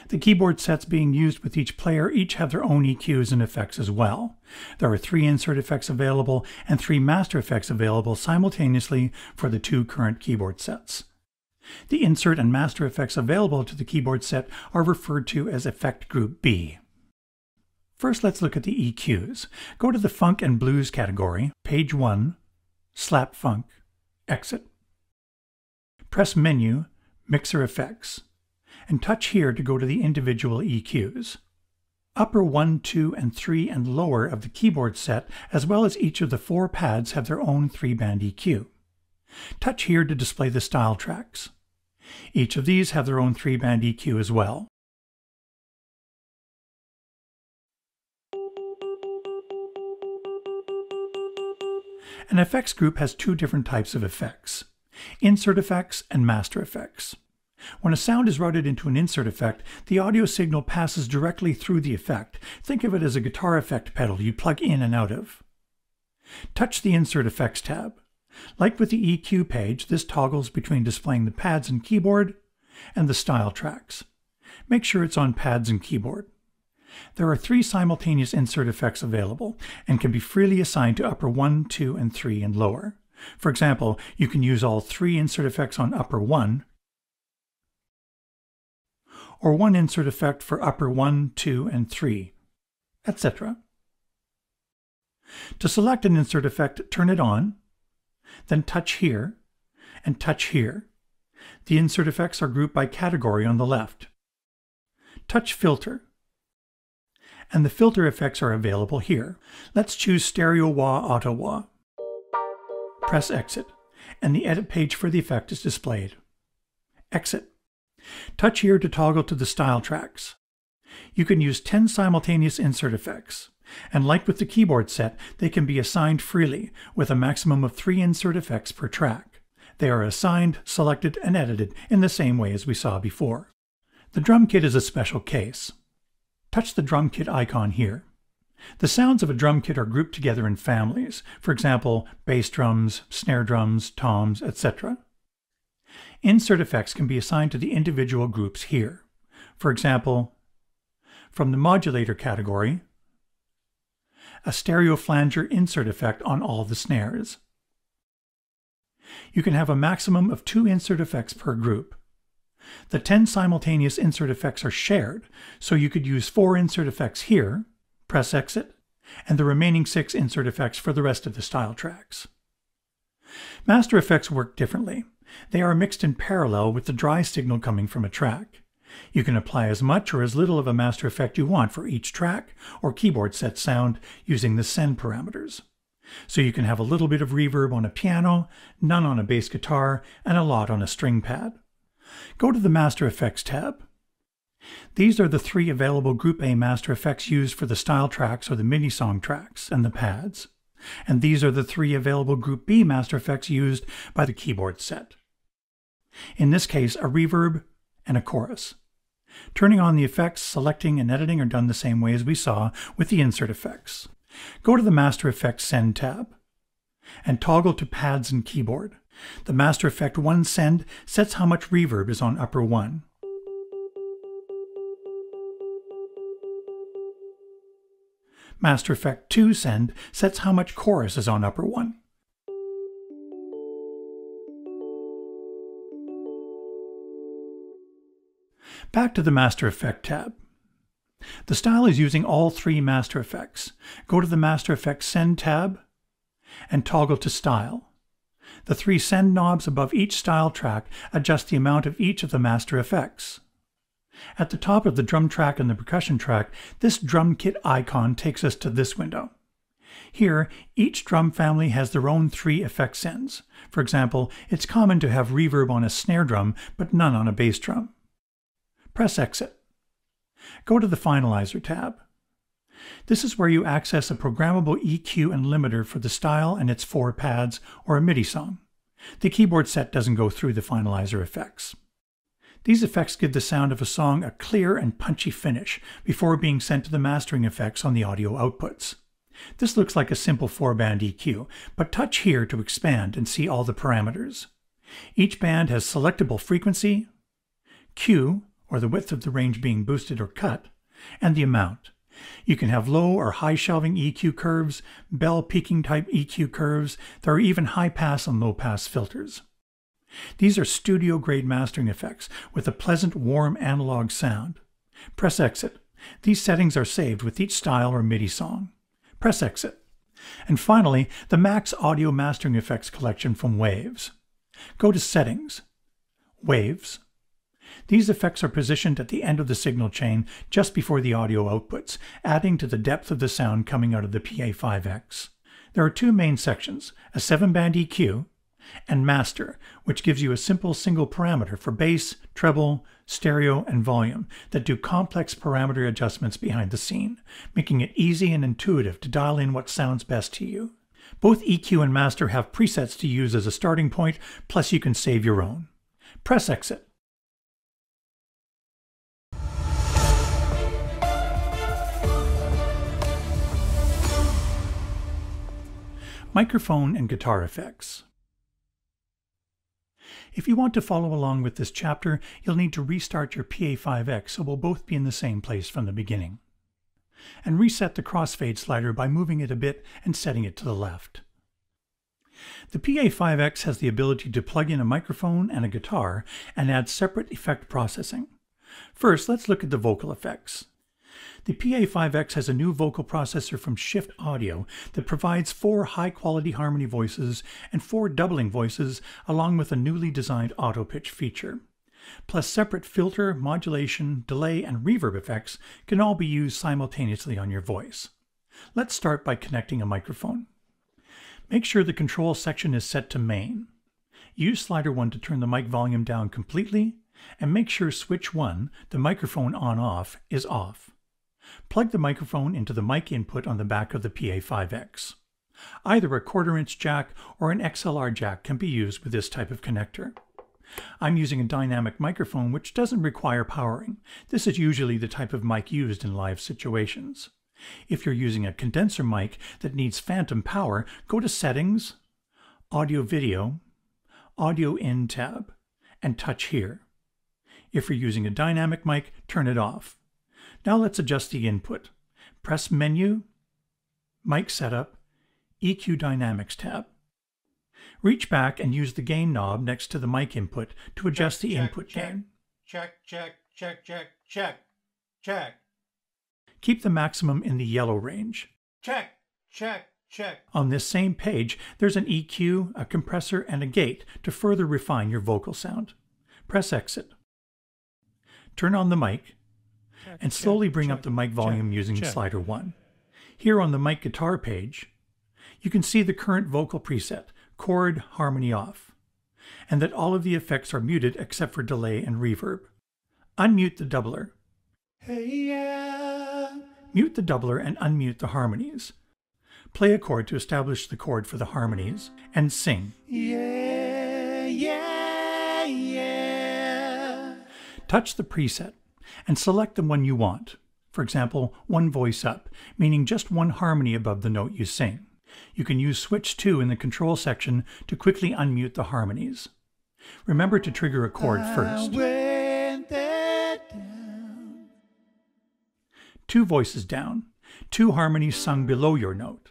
The keyboard sets being used with each player each have their own EQs and effects as well. There are 3 insert effects available and 3 master effects available simultaneously for the 2 current keyboard sets. The insert and master effects available to the keyboard set are referred to as Effect Group B. First, let's look at the EQs. Go to the Funk and Blues category, page 1, Slap Funk. Exit. Press Menu, Mixer Effects, and touch here to go to the individual EQs. Upper 1, 2, and 3 and lower of the keyboard set, as well as each of the 4 pads, have their own 3-band EQ. Touch here to display the style tracks. Each of these have their own 3-band EQ as well. An effects group has 2 different types of effects: insert effects and master effects. When a sound is routed into an insert effect, the audio signal passes directly through the effect. Think of it as a guitar effect pedal you plug in and out of. Touch the Insert Effects tab. Like with the EQ page, this toggles between displaying the pads and keyboard and the style tracks. Make sure it's on pads and keyboard. There are 3 simultaneous insert effects available and can be freely assigned to upper 1, 2, and 3 and lower. For example, you can use all 3 insert effects on upper 1 or one insert effect for upper 1, 2, and 3, etc. To select an insert effect, turn it on, then touch here, and touch here. The insert effects are grouped by category on the left. Touch Filter, and the filter effects are available here. Let's choose Stereo Wah Auto Wah. Press Exit, and the edit page for the effect is displayed. Exit. Touch here to toggle to the style tracks. You can use 10 simultaneous insert effects, and like with the keyboard set, they can be assigned freely with a maximum of 3 insert effects per track. They are assigned, selected, and edited in the same way as we saw before. The drum kit is a special case. Touch the drum kit icon here. The sounds of a drum kit are grouped together in families, for example, bass drums, snare drums, toms, etc. Insert effects can be assigned to the individual groups here. For example, from the modulator category, a stereo flanger insert effect on all the snares. You can have a maximum of 2 insert effects per group. The 10 simultaneous insert effects are shared, so you could use 4 insert effects here, press Exit, and the remaining 6 insert effects for the rest of the style tracks. Master effects work differently. They are mixed in parallel with the dry signal coming from a track. You can apply as much or as little of a master effect you want for each track or keyboard set sound using the send parameters. So you can have a little bit of reverb on a piano, none on a bass guitar, and a lot on a string pad. Go to the Master Effects tab. These are the 3 available Group A master effects used for the style tracks or the MIDI song tracks and the pads. And these are the 3 available Group B master effects used by the keyboard set. In this case, a reverb and a chorus. Turning on the effects, selecting, and editing are done the same way as we saw with the insert effects. Go to the Master Effects Send tab and toggle to Pads and Keyboard. The Master Effect 1 Send sets how much reverb is on upper 1. Master Effect 2 Send sets how much chorus is on upper 1. Back to the Master Effect tab. The style is using all 3 master effects. Go to the Master Effects Send tab and toggle to Style. The 3 send knobs above each style track adjust the amount of each of the master effects. At the top of the drum track and the percussion track, this drum kit icon takes us to this window. Here, each drum family has their own 3 effect sends. For example, it's common to have reverb on a snare drum, but none on a bass drum. Press Exit. Go to the Finalizer tab. This is where you access a programmable EQ and limiter for the style and its 4 pads or a MIDI song. The keyboard set doesn't go through the finalizer effects. These effects give the sound of a song a clear and punchy finish before being sent to the mastering effects on the audio outputs. This looks like a simple 4-band EQ, but touch here to expand and see all the parameters. Each band has selectable frequency, Q, or the width of the range being boosted or cut, and the amount. You can have low or high shelving EQ curves, bell peaking type EQ curves. There are even high pass and low pass filters. These are studio grade mastering effects with a pleasant warm analog sound. Press Exit. These settings are saved with each style or MIDI song. Press Exit. And finally, the Max Audio Mastering Effects collection from Waves. Go to Settings, Waves. These effects are positioned at the end of the signal chain just before the audio outputs, adding to the depth of the sound coming out of the Pa5X. There are 2 main sections, a 7-band EQ and Master, which gives you a simple single parameter for bass, treble, stereo, and volume that do complex parameter adjustments behind the scene, making it easy and intuitive to dial in what sounds best to you. Both EQ and Master have presets to use as a starting point, plus you can save your own. Press Exit. Microphone and guitar effects. If you want to follow along with this chapter, you'll need to restart your Pa5X so we'll both be in the same place from the beginning. And reset the crossfade slider by moving it a bit and setting it to the left. The Pa5X has the ability to plug in a microphone and a guitar and add separate effect processing. First, let's look at the vocal effects. The Pa5X has a new vocal processor from Shift Audio that provides 4 high-quality harmony voices and 4 doubling voices, along with a newly designed auto pitch feature. Plus, separate filter, modulation, delay, and reverb effects can all be used simultaneously on your voice. Let's start by connecting a microphone. Make sure the control section is set to main. Use slider 1 to turn the mic volume down completely, and make sure switch 1, the microphone on-off, is off. Plug the microphone into the mic input on the back of the Pa5X. Either a 1/4-inch jack or an XLR jack can be used with this type of connector. I'm using a dynamic microphone which doesn't require powering. This is usually the type of mic used in live situations. If you're using a condenser mic that needs phantom power, go to Settings, Audio Video, Audio In tab, and touch here. If you're using a dynamic mic, turn it off. Now let's adjust the input. Press Menu, Mic Setup, EQ Dynamics tab. Reach back and use the gain knob next to the mic input to adjust the input gain. Check. Keep the maximum in the yellow range. Check. On this same page, there's an EQ, a compressor, and a gate to further refine your vocal sound. Press Exit. Turn on the mic, and slowly bring up the mic volume using slider 1. Here on the mic guitar page, you can see the current vocal preset, chord harmony off, and that all of the effects are muted except for delay and reverb. Unmute the doubler. Hey, yeah. Mute the doubler and unmute the harmonies. Play a chord to establish the chord for the harmonies, and sing. Yeah. Touch the preset and select the one you want. For example, one voice up, meaning just one harmony above the note you sing. You can use Switch 2 in the control section to quickly unmute the harmonies. Remember to trigger a chord first. Two voices down, 2 harmonies sung below your note.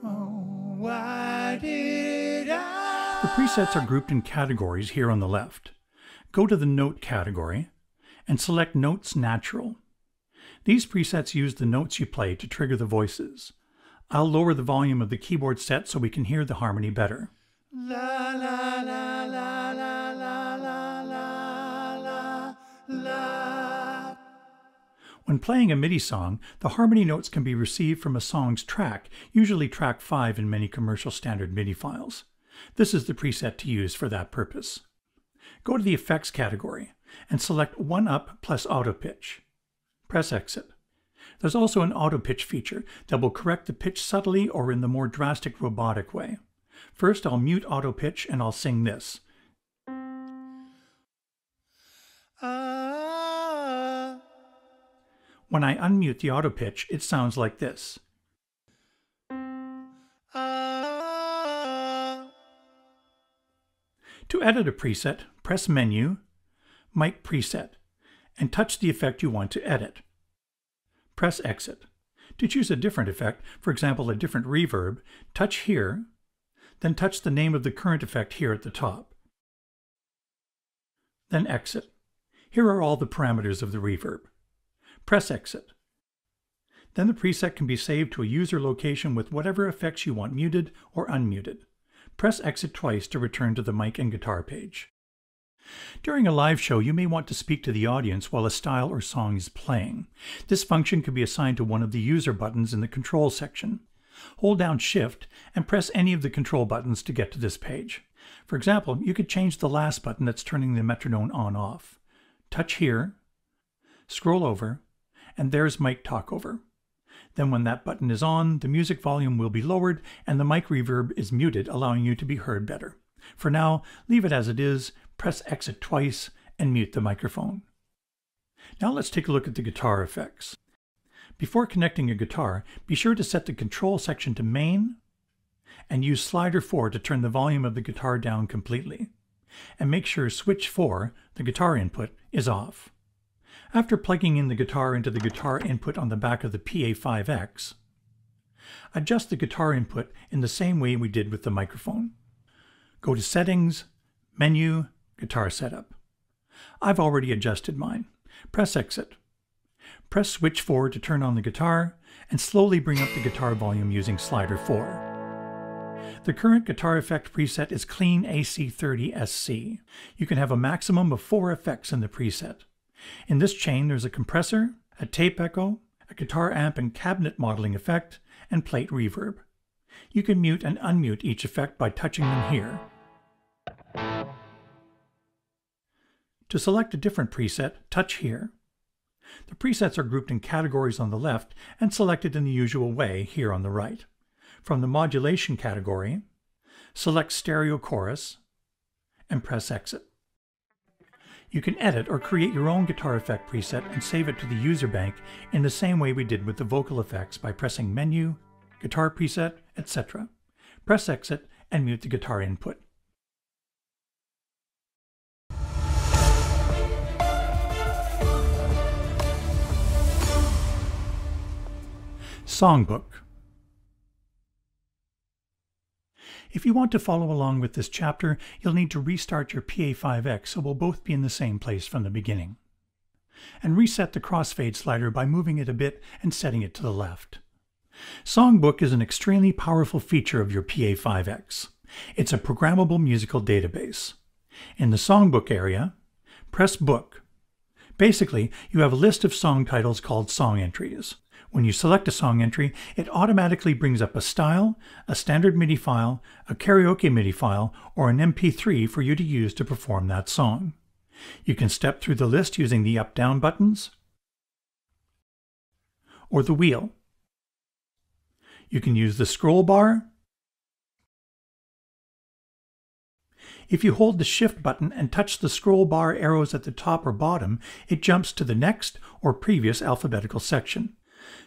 Oh, why did I? The presets are grouped in categories here on the left. Go to the Note category and select Notes Natural. These presets use the notes you play to trigger the voices. I'll lower the volume of the keyboard set so we can hear the harmony better. La la la la la la la la la. When playing a MIDI song, the harmony notes can be received from a song's track, usually track 5 in many commercial standard MIDI files. This is the preset to use for that purpose. Go to the Effects category and select 1 Up plus Auto Pitch. Press Exit. There's also an auto pitch feature that will correct the pitch subtly or in the more drastic robotic way. First, I'll mute auto pitch and I'll sing this. When I unmute the auto pitch, it sounds like this. To edit a preset, press Menu, Mic Preset, and touch the effect you want to edit. Press Exit. To choose a different effect, for example a different reverb, touch here, then touch the name of the current effect here at the top. Then Exit. Here are all the parameters of the reverb. Press Exit. Then the preset can be saved to a user location with whatever effects you want muted or unmuted. Press Exit twice to return to the mic and guitar page. During a live show, you may want to speak to the audience while a style or song is playing. This function can be assigned to one of the user buttons in the control section. Hold down Shift and press any of the control buttons to get to this page. For example, you could change the last button that's turning the metronome on-off. Touch here, scroll over, and there's Mic Talkover. Then when that button is on, the music volume will be lowered and the mic reverb is muted, allowing you to be heard better. For now, leave it as it is, press Exit twice, and mute the microphone. Now let's take a look at the guitar effects. Before connecting a guitar, be sure to set the control section to main, and use slider 4 to turn the volume of the guitar down completely. And make sure switch 4, the guitar input, is off. After plugging in the guitar into the guitar input on the back of the Pa5X, adjust the guitar input in the same way we did with the microphone. Go to Settings, Menu, Guitar Setup. I've already adjusted mine. Press Exit. Press Switch 4 to turn on the guitar, and slowly bring up the guitar volume using Slider 4. The current guitar effect preset is Clean AC30 SC. You can have a maximum of 4 effects in the preset. In this chain there's a compressor, a tape echo, a guitar amp and cabinet modeling effect, and plate reverb. You can mute and unmute each effect by touching them here. To select a different preset, touch here. The presets are grouped in categories on the left and selected in the usual way here on the right. From the modulation category, select Stereo Chorus and press Exit. You can edit or create your own guitar effect preset and save it to the user bank in the same way we did with the vocal effects by pressing Menu, Guitar Preset, etc. Press Exit and mute the guitar input. Songbook. If you want to follow along with this chapter, you'll need to restart your Pa5X so we'll both be in the same place from the beginning. And reset the crossfade slider by moving it a bit and setting it to the left. Songbook is an extremely powerful feature of your Pa5X. It's a programmable musical database. In the Songbook area, press Book. Basically, you have a list of song titles called song entries. When you select a song entry, it automatically brings up a style, a standard MIDI file, a karaoke MIDI file, or an MP3 for you to use to perform that song. You can step through the list using the up-down buttons or the wheel. You can use the scroll bar. If you hold the Shift button and touch the scroll bar arrows at the top or bottom, it jumps to the next or previous alphabetical section.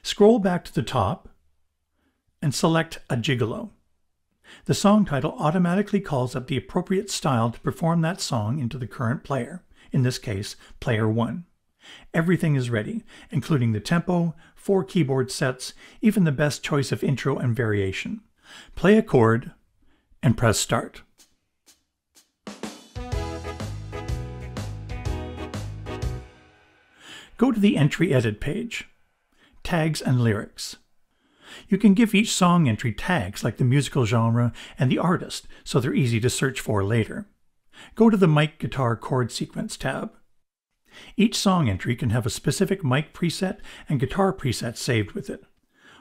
Scroll back to the top and select a gigolo. The song title automatically calls up the appropriate style to perform that song into the current player, in this case, player 1. Everything is ready, including the tempo, 4 keyboard sets, even the best choice of intro and variation. Play a chord and press Start. Go to the Entry Edit page. Tags and Lyrics. You can give each song entry tags like the musical genre and the artist, so they're easy to search for later. Go to the Mic Guitar Chord Sequence tab. Each song entry can have a specific mic preset and guitar preset saved with it.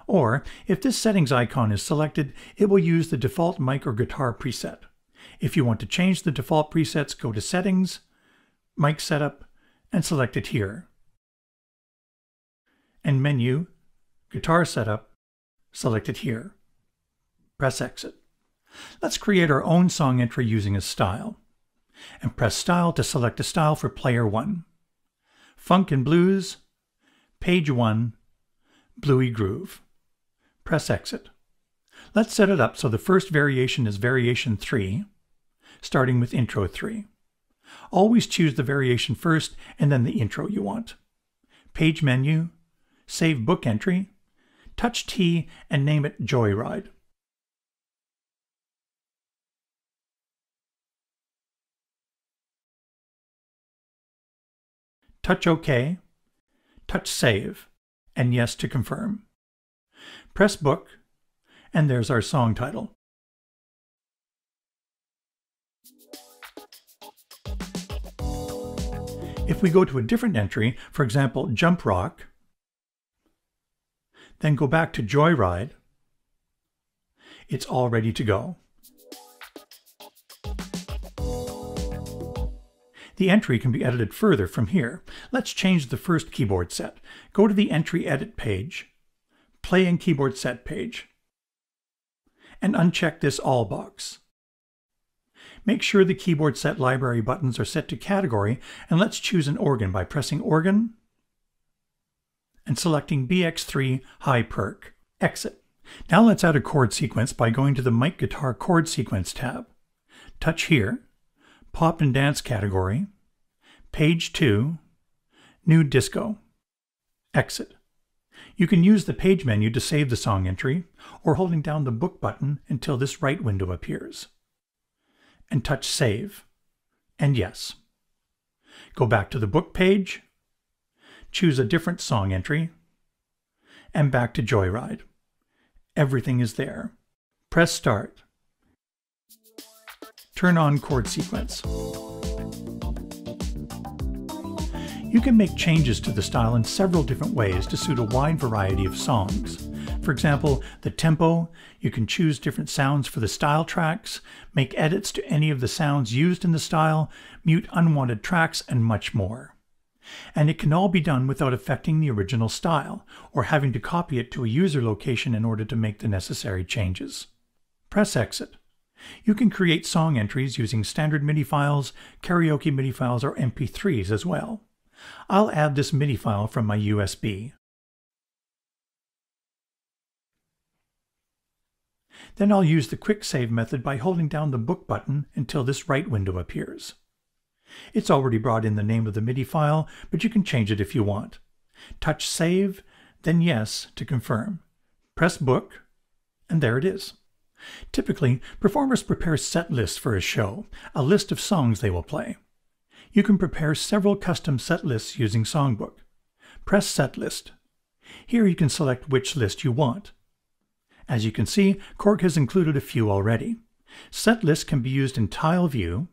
Or, if this settings icon is selected, it will use the default mic or guitar preset. If you want to change the default presets, go to Settings, Mic Setup, and select it here. And Menu, Guitar Setup, select it here. Press Exit. Let's create our own song entry using a style. And press Style to select a style for player 1. Funk and Blues, Page 1, Bluey Groove. Press Exit. Let's set it up so the first variation is variation 3, starting with intro 3. Always choose the variation first and then the intro you want. Page menu, save book entry, touch T and name it Joyride. Touch OK, touch Save, and Yes to confirm. Press Book, and there's our song title. If we go to a different entry, for example, Jump Rock, then go back to Joyride, it's all ready to go. The entry can be edited further from here. Let's change the first keyboard set. Go to the Entry Edit page, Play and Keyboard Set page, and uncheck this All box. Make sure the keyboard set library buttons are set to category, and let's choose an organ by pressing Organ and selecting BX3 High Perk. Exit. Now let's add a chord sequence by going to the Mic Guitar Chord Sequence tab. Touch here, Pop and Dance category, Page 2, New Disco. Exit. You can use the page menu to save the song entry, or holding down the Book button until this right window appears. And touch Save, and Yes. Go back to the book page, choose a different song entry, and back to Joyride. Everything is there. Press Start. Turn on chord sequence. You can make changes to the style in several different ways to suit a wide variety of songs. For example, the tempo, you can choose different sounds for the style tracks, make edits to any of the sounds used in the style, mute unwanted tracks, and much more. And it can all be done without affecting the original style, or having to copy it to a user location in order to make the necessary changes. Press Exit. You can create song entries using standard MIDI files, karaoke MIDI files, or MP3s as well. I'll add this MIDI file from my USB. Then I'll use the Quick Save method by holding down the Book button until this right window appears. It's already brought in the name of the MIDI file, but you can change it if you want. Touch Save, then Yes to confirm. Press Book, and there it is. Typically, performers prepare set lists for a show, a list of songs they will play. You can prepare several custom set lists using Songbook. Press Set List. Here you can select which list you want. As you can see, Korg has included a few already. Set lists can be used in Tile View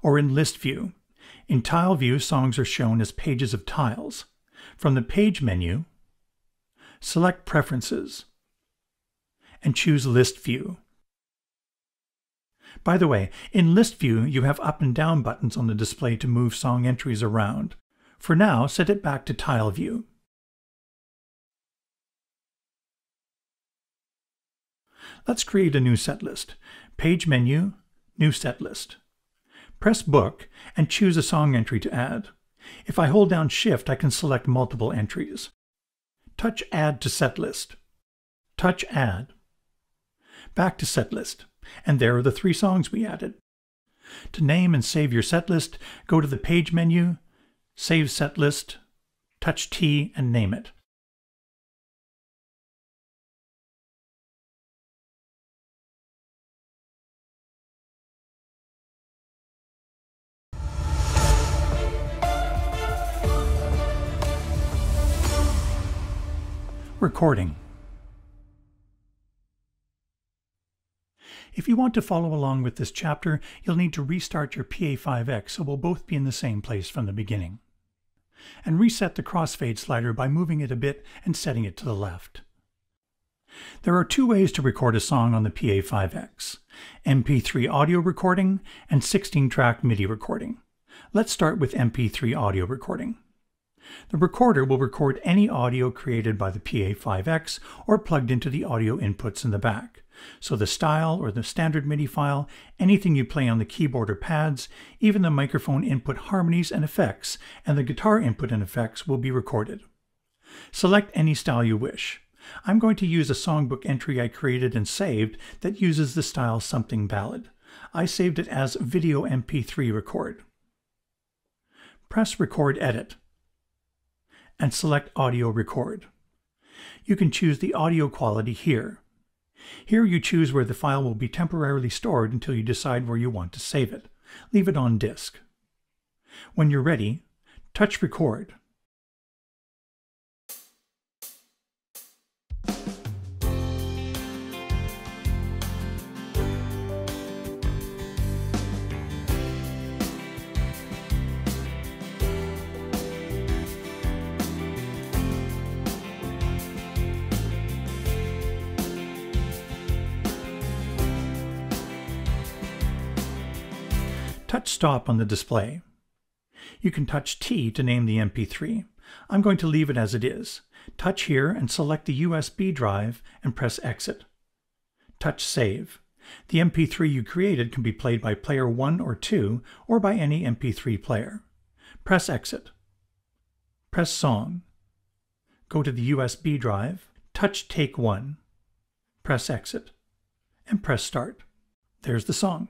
or in List View. In Tile View, songs are shown as pages of tiles. From the Page menu, select Preferences and choose List View. By the way, in List View, you have up and down buttons on the display to move song entries around. For now, set it back to Tile View. Let's create a new set list. Page menu, New Set List. Press Book and choose a song entry to add. If I hold down Shift, I can select multiple entries. Touch Add to Set List. Touch Add. Back to Set List. And there are the 3 songs we added. To name and save your set list, go to the Page menu, Save Set List, touch T and name it. Recording. If you want to follow along with this chapter, you'll need to restart your Pa5X so we'll both be in the same place from the beginning. And reset the crossfade slider by moving it a bit and setting it to the left. There are 2 ways to record a song on the Pa5X: MP3 audio recording and 16-track MIDI recording. Let's start with MP3 audio recording. The recorder will record any audio created by the Pa5X or plugged into the audio inputs in the back. So the style or the standard MIDI file, anything you play on the keyboard or pads, even the microphone input harmonies and effects, and the guitar input and effects will be recorded. Select any style you wish. I'm going to use a Songbook entry I created and saved that uses the style Something Ballad. I saved it as Video MP3 Record. Press Record Edit and select Audio Record. You can choose the audio quality here. Here you choose where the file will be temporarily stored until you decide where you want to save it. Leave it on disk. When you're ready, touch Record. Touch Stop on the display. You can touch T to name the MP3. I'm going to leave it as it is. Touch here and select the USB drive and press Exit. Touch Save. The MP3 you created can be played by player 1 or 2 or by any MP3 player. Press Exit. Press Song. Go to the USB drive. Touch Take 1. Press Exit. And press Start. There's the song.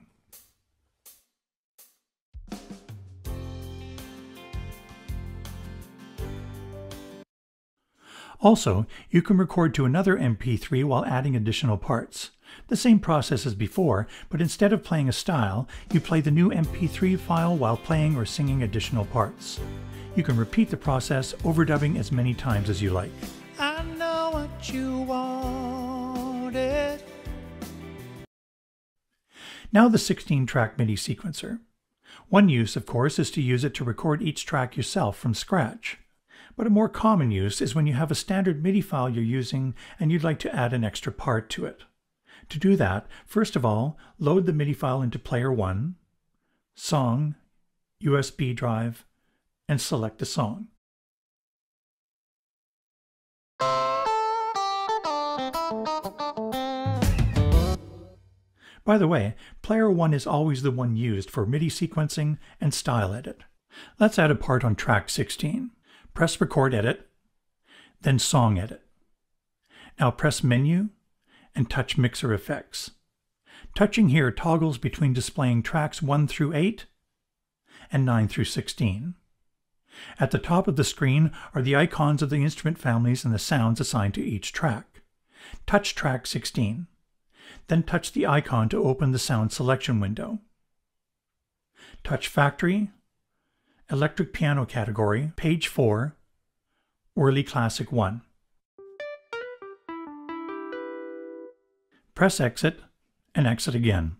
Also, you can record to another MP3 while adding additional parts. The same process as before, but instead of playing a style, you play the new MP3 file while playing or singing additional parts. You can repeat the process, overdubbing as many times as you like. I know what you wanted. Now the 16-track MIDI sequencer. One use, of course, is to use it to record each track yourself from scratch. But a more common use is when you have a standard MIDI file you're using and you'd like to add an extra part to it. To do that, first of all, load the MIDI file into Player 1, Song, USB drive, and select the song. By the way, Player 1 is always the one used for MIDI sequencing and style edit. Let's add a part on track 16. Press Record Edit, then Song Edit. Now press Menu and touch Mixer Effects. Touching here toggles between displaying tracks 1 through 8 and 9 through 16. At the top of the screen are the icons of the instrument families and the sounds assigned to each track. Touch track 16. Then touch the icon to open the sound selection window. Touch Factory, Electric Piano category, page 4, Early Classic 1. Press Exit and exit again.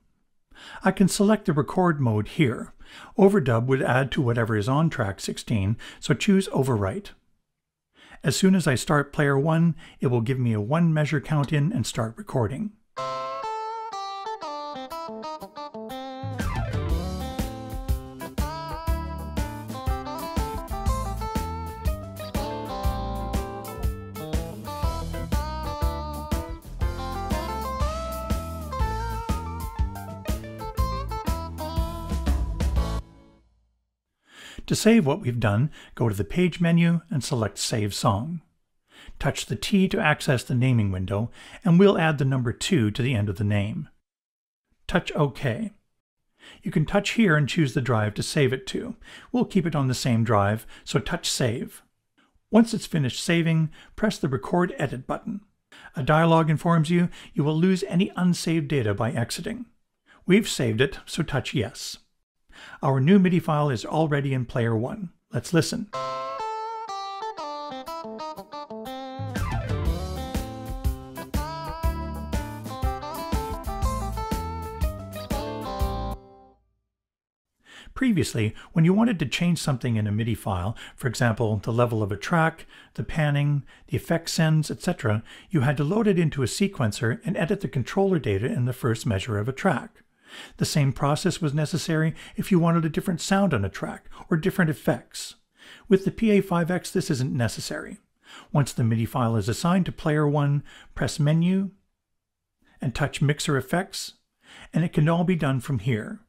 I can select the record mode here. Overdub would add to whatever is on track 16, so choose Overwrite. As soon as I start Player 1, it will give me a 1 measure count in and start recording. To save what we've done, go to the Page menu and select Save Song. Touch the T to access the naming window, and we'll add the number 2 to the end of the name. Touch OK. You can touch here and choose the drive to save it to. We'll keep it on the same drive, so touch Save. Once it's finished saving, press the Record Edit button. A dialog informs you will lose any unsaved data by exiting. We've saved it, so touch Yes. Our new MIDI file is already in Player 1. Let's listen. Previously, when you wanted to change something in a MIDI file, for example, the level of a track, the panning, the effect sends, etc., you had to load it into a sequencer and edit the controller data in the first measure of a track. The same process was necessary if you wanted a different sound on a track or different effects. With the Pa5X, this isn't necessary. Once the MIDI file is assigned to Player 1, press Menu and touch Mixer Effects, and it can all be done from here.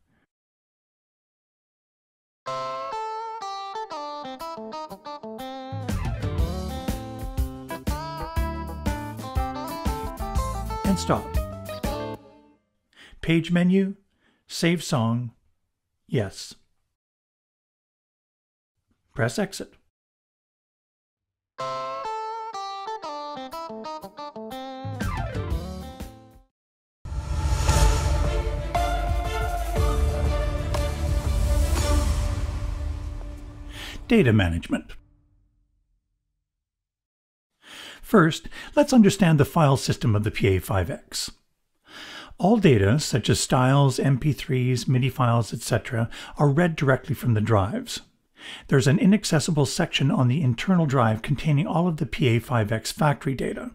And stop. Page menu, Save Song, Yes. Press Exit. Data management. First, let's understand the file system of the Pa5X. All data, such as styles, MP3s, MIDI files, etc., are read directly from the drives. There's an inaccessible section on the internal drive containing all of the Pa5X factory data.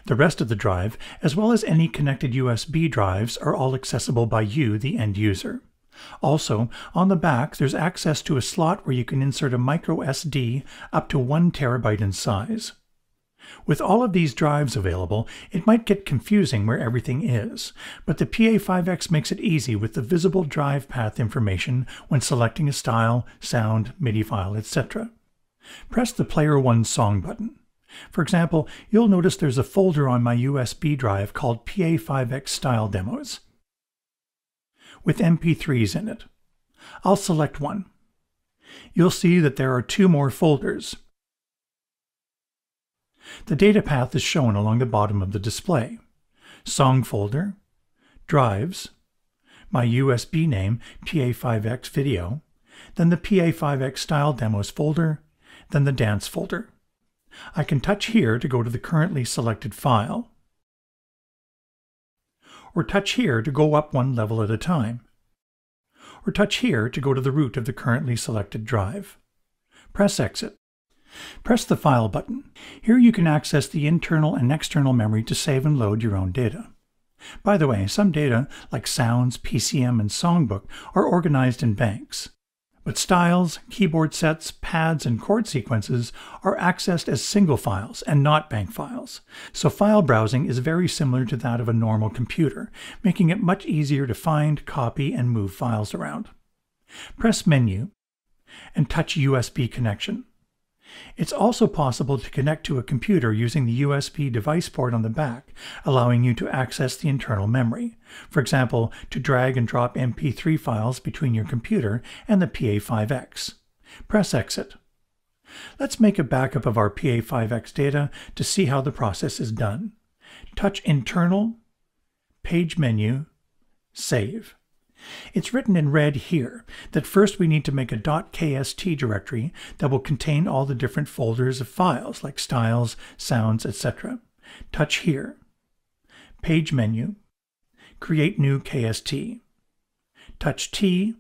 The rest of the drive, as well as any connected USB drives, are all accessible by you, the end user. Also, on the back, there's access to a slot where you can insert a micro SD up to 1 terabyte in size. With all of these drives available, it might get confusing where everything is, but the Pa5X makes it easy with the visible drive path information when selecting a style, sound, MIDI file, etc. Press the Player 1 Song button. For example, you'll notice there's a folder on my USB drive called Pa5X Style Demos, with MP3s in it. I'll select one. You'll see that there are 2 more folders. The data path is shown along the bottom of the display. Song folder, drives, my USB name Pa5X video, then the Pa5X style demos folder, then the dance folder. I can touch here to go to the currently selected file, or touch here to go up one level at a time, or touch here to go to the root of the currently selected drive. Press Exit. Press the File button. Here you can access the internal and external memory to save and load your own data. By the way, some data, like sounds, PCM, and Songbook, are organized in banks. But styles, keyboard sets, pads, and chord sequences are accessed as single files and not bank files. So file browsing is very similar to that of a normal computer, making it much easier to find, copy, and move files around. Press Menu and touch USB connection. It's also possible to connect to a computer using the USB device port on the back, allowing you to access the internal memory. For example, to drag and drop MP3 files between your computer and the Pa5X. Press Exit. Let's make a backup of our Pa5X data to see how the process is done. Touch Internal, Page Menu, Save. It's written in red here that first we need to make a .kst directory that will contain all the different folders of files like styles, sounds, etc. Touch here. Page Menu. Create New KST. Touch T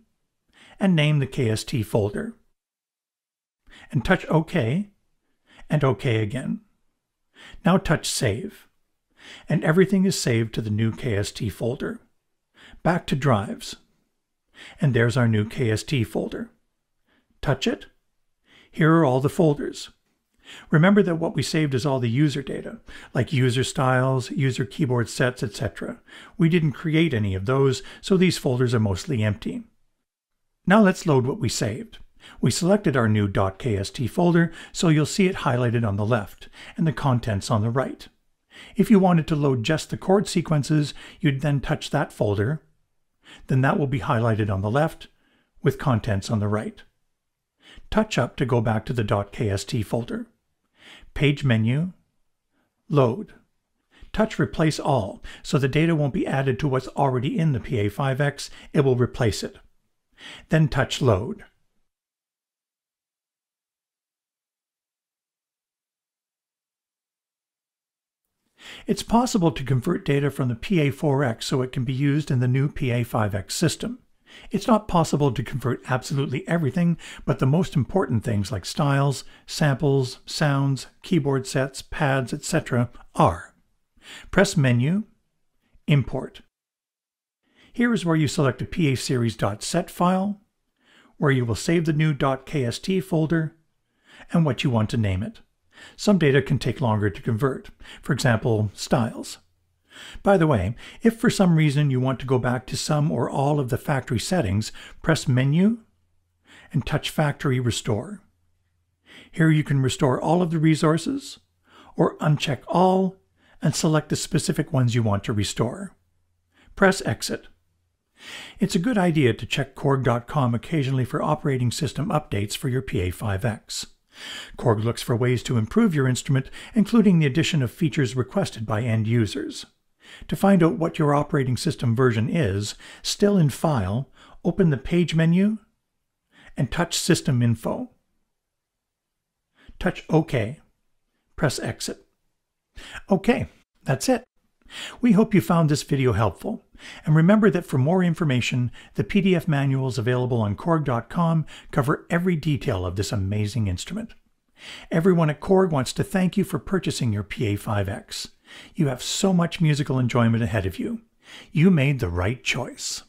and name the KST folder. And touch OK and OK again. Now touch Save. And everything is saved to the new KST folder. Back to drives, and there's our new KST folder. Touch it. Here are all the folders. Remember that what we saved is all the user data, like user styles, user keyboard sets, etc. We didn't create any of those, so these folders are mostly empty. Now let's load what we saved. We selected our new .kst folder, so you'll see it highlighted on the left, and the contents on the right. If you wanted to load just the chord sequences, you'd then touch that folder. Then that will be highlighted on the left, with contents on the right. Touch up to go back to the .kst folder. Page Menu, Load. Touch Replace All, so the data won't be added to what's already in the Pa5X, it will replace it. Then touch Load. It's possible to convert data from the Pa4X so it can be used in the new Pa5X system. It's not possible to convert absolutely everything, but the most important things like styles, samples, sounds, keyboard sets, pads, etc. are. Press Menu, Import. Here is where you select a PASeries.set file, where you will save the new .kst folder, and what you want to name it. Some data can take longer to convert, for example, styles. By the way, if for some reason you want to go back to some or all of the factory settings, press Menu and touch Factory Restore. Here you can restore all of the resources, or uncheck all and select the specific ones you want to restore. Press Exit. It's a good idea to check Korg.com occasionally for operating system updates for your Pa5X. Korg looks for ways to improve your instrument, including the addition of features requested by end users. To find out what your operating system version is, still in File, open the Page menu and touch System Info. Touch OK. Press Exit. OK, that's it. We hope you found this video helpful. And remember that for more information, the PDF manuals available on Korg.com cover every detail of this amazing instrument. Everyone at Korg wants to thank you for purchasing your Pa5X. You have so much musical enjoyment ahead of you. You made the right choice.